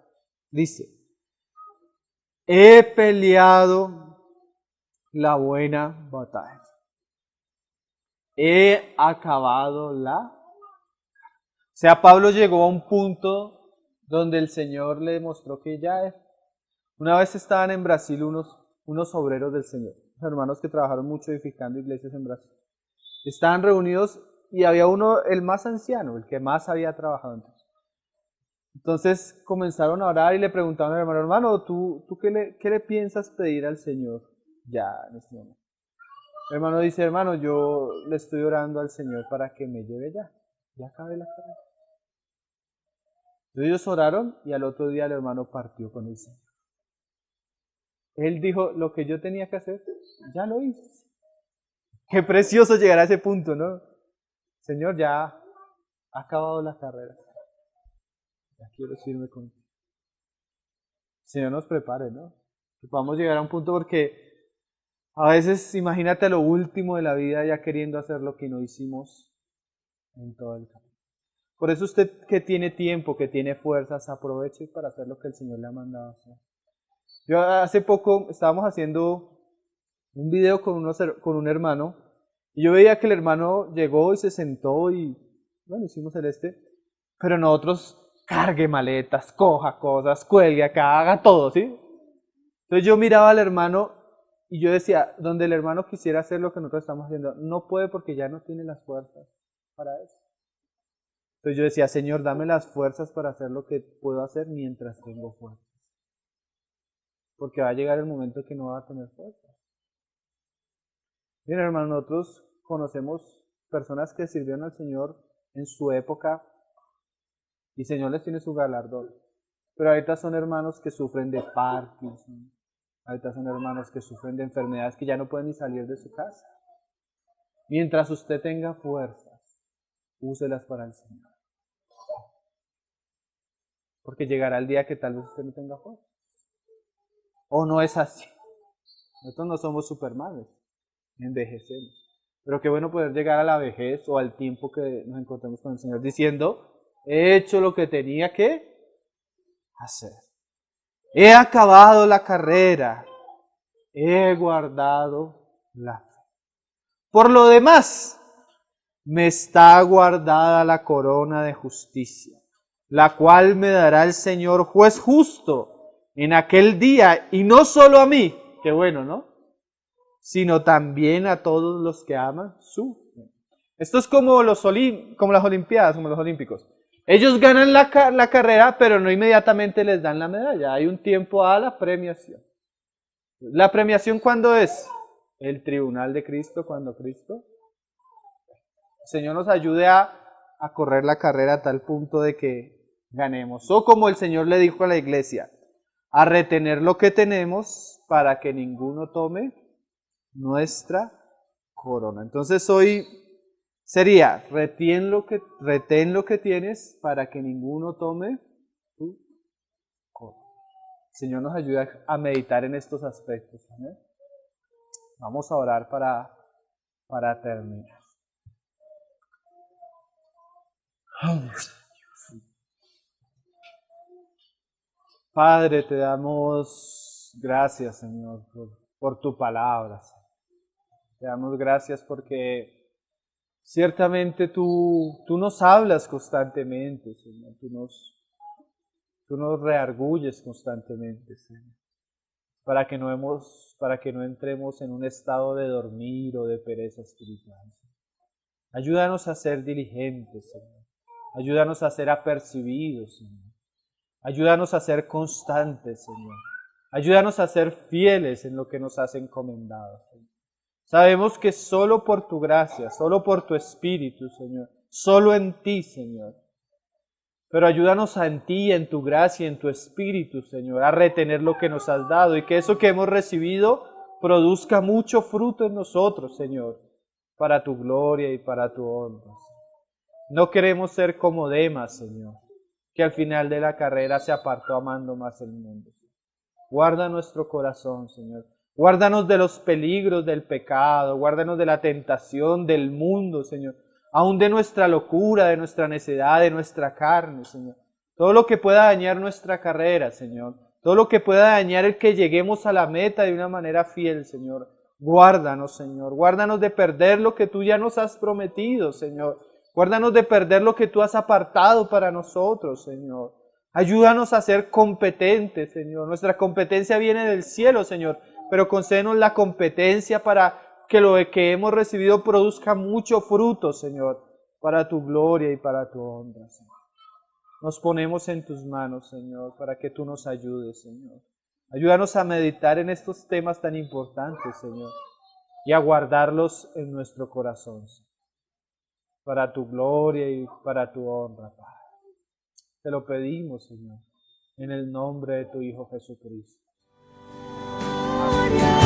Dice, he peleado la buena batalla. He acabado la... O sea, Pablo llegó a un punto donde el Señor le mostró que ya es. Una vez estaban en Brasil unos obreros del Señor, hermanos que trabajaron mucho edificando iglesias en Brasil. Estaban reunidos y había uno, el más anciano, el que más había trabajado. Entonces comenzaron a orar y le preguntaron al hermano, ¿tú qué le piensas pedir al Señor ya en este momento? El hermano dice, hermano, yo le estoy orando al Señor para que me lleve ya acabé la carrera. Entonces ellos oraron y al otro día el hermano partió con el Señor. Él dijo, lo que yo tenía que hacer, ya lo hice. Qué precioso llegar a ese punto, ¿no? Señor, ya ha acabado la carrera. Ya quiero irme contigo. Señor nos prepare, ¿no? Que podamos llegar a un punto porque a veces imagínate lo último de la vida ya queriendo hacer lo que no hicimos en todo el camino. Por eso usted que tiene tiempo, que tiene fuerzas, aproveche para hacer lo que el Señor le ha mandado hacer. Yo hace poco estábamos haciendo un video con un hermano y yo veía que el hermano llegó y se sentó y bueno, hicimos pero nosotros cargue maletas, coja cosas, cuelgue acá, haga todo, ¿sí? Entonces yo miraba al hermano y yo decía, donde el hermano quisiera hacer lo que nosotros estamos haciendo, no puede porque ya no tiene las fuerzas para eso. Entonces yo decía, Señor, dame las fuerzas para hacer lo que puedo hacer mientras tengo fuerzas. porque va a llegar el momento que no va a tener fuerza. Miren, hermanos, nosotros conocemos personas que sirvieron al Señor en su época y el Señor les tiene su galardón. Pero ahorita son hermanos que sufren de Parkinson, ahorita son hermanos que sufren de enfermedades que ya no pueden ni salir de su casa. Mientras usted tenga fuerzas, úselas para el Señor. Porque llegará el día que tal vez usted no tenga fuerzas. ¿O no es así? Nosotros no somos supermanes, envejecemos. Pero qué bueno poder llegar a la vejez o al tiempo que nos encontremos con el Señor diciendo, he hecho lo que tenía que hacer. He acabado la carrera, he guardado la fe. Por lo demás, me está guardada la corona de justicia, la cual me dará el Señor juez justo en aquel día, y no solo a mí, qué bueno, ¿no? Sino también a todos los que aman su nombre. Esto es como las Olimpiadas, como los Olímpicos. Ellos ganan la carrera, pero no inmediatamente les dan la medalla. Hay un tiempo a la premiación. ¿La premiación cuándo es? El tribunal de Cristo, cuando Cristo. El Señor nos ayude a correr la carrera a tal punto de que ganemos. O como el Señor le dijo a la iglesia, a retener lo que tenemos para que ninguno tome nuestra corona. Entonces hoy sería, retén lo que tienes para que ninguno tome tu corona. El Señor nos ayuda a meditar en estos aspectos. ¿Amén? Vamos a orar para terminar. Padre, te damos gracias, Señor, por tu palabra. Te damos gracias porque ciertamente tú nos hablas constantemente, Señor. Tú nos reargulles constantemente, Señor. Para que no entremos en un estado de dormir o de pereza espiritual. Ayúdanos a ser diligentes, Señor. Ayúdanos a ser apercibidos, Señor. Ayúdanos a ser constantes, Señor. Ayúdanos a ser fieles en lo que nos has encomendado, Señor. Sabemos que solo por tu gracia, solo por tu Espíritu, Señor, solo en ti, Señor. Pero ayúdanos en ti, en tu gracia, en tu Espíritu, Señor, a retener lo que nos has dado y que eso que hemos recibido produzca mucho fruto en nosotros, Señor, para tu gloria y para tu honra. No queremos ser como Demas, Señor, que al final de la carrera se apartó amando más el mundo. Guarda nuestro corazón, Señor. Guárdanos de los peligros del pecado, guárdanos de la tentación del mundo, Señor. Aún de nuestra locura, de nuestra necedad, de nuestra carne, Señor. Todo lo que pueda dañar nuestra carrera, Señor. Todo lo que pueda dañar el que lleguemos a la meta de una manera fiel, Señor. Guárdanos, Señor. Guárdanos de perder lo que tú ya nos has prometido, Señor. Guárdanos de perder lo que tú has apartado para nosotros, Señor. Ayúdanos a ser competentes, Señor. Nuestra competencia viene del cielo, Señor. Pero concédenos la competencia para que lo que hemos recibido produzca mucho fruto, Señor, para tu gloria y para tu honra, Señor. Nos ponemos en tus manos, Señor, para que tú nos ayudes, Señor. Ayúdanos a meditar en estos temas tan importantes, Señor, y a guardarlos en nuestro corazón, Señor, para tu gloria y para tu honra, Padre. Te lo pedimos, Señor, en el nombre de tu Hijo Jesucristo. Amén.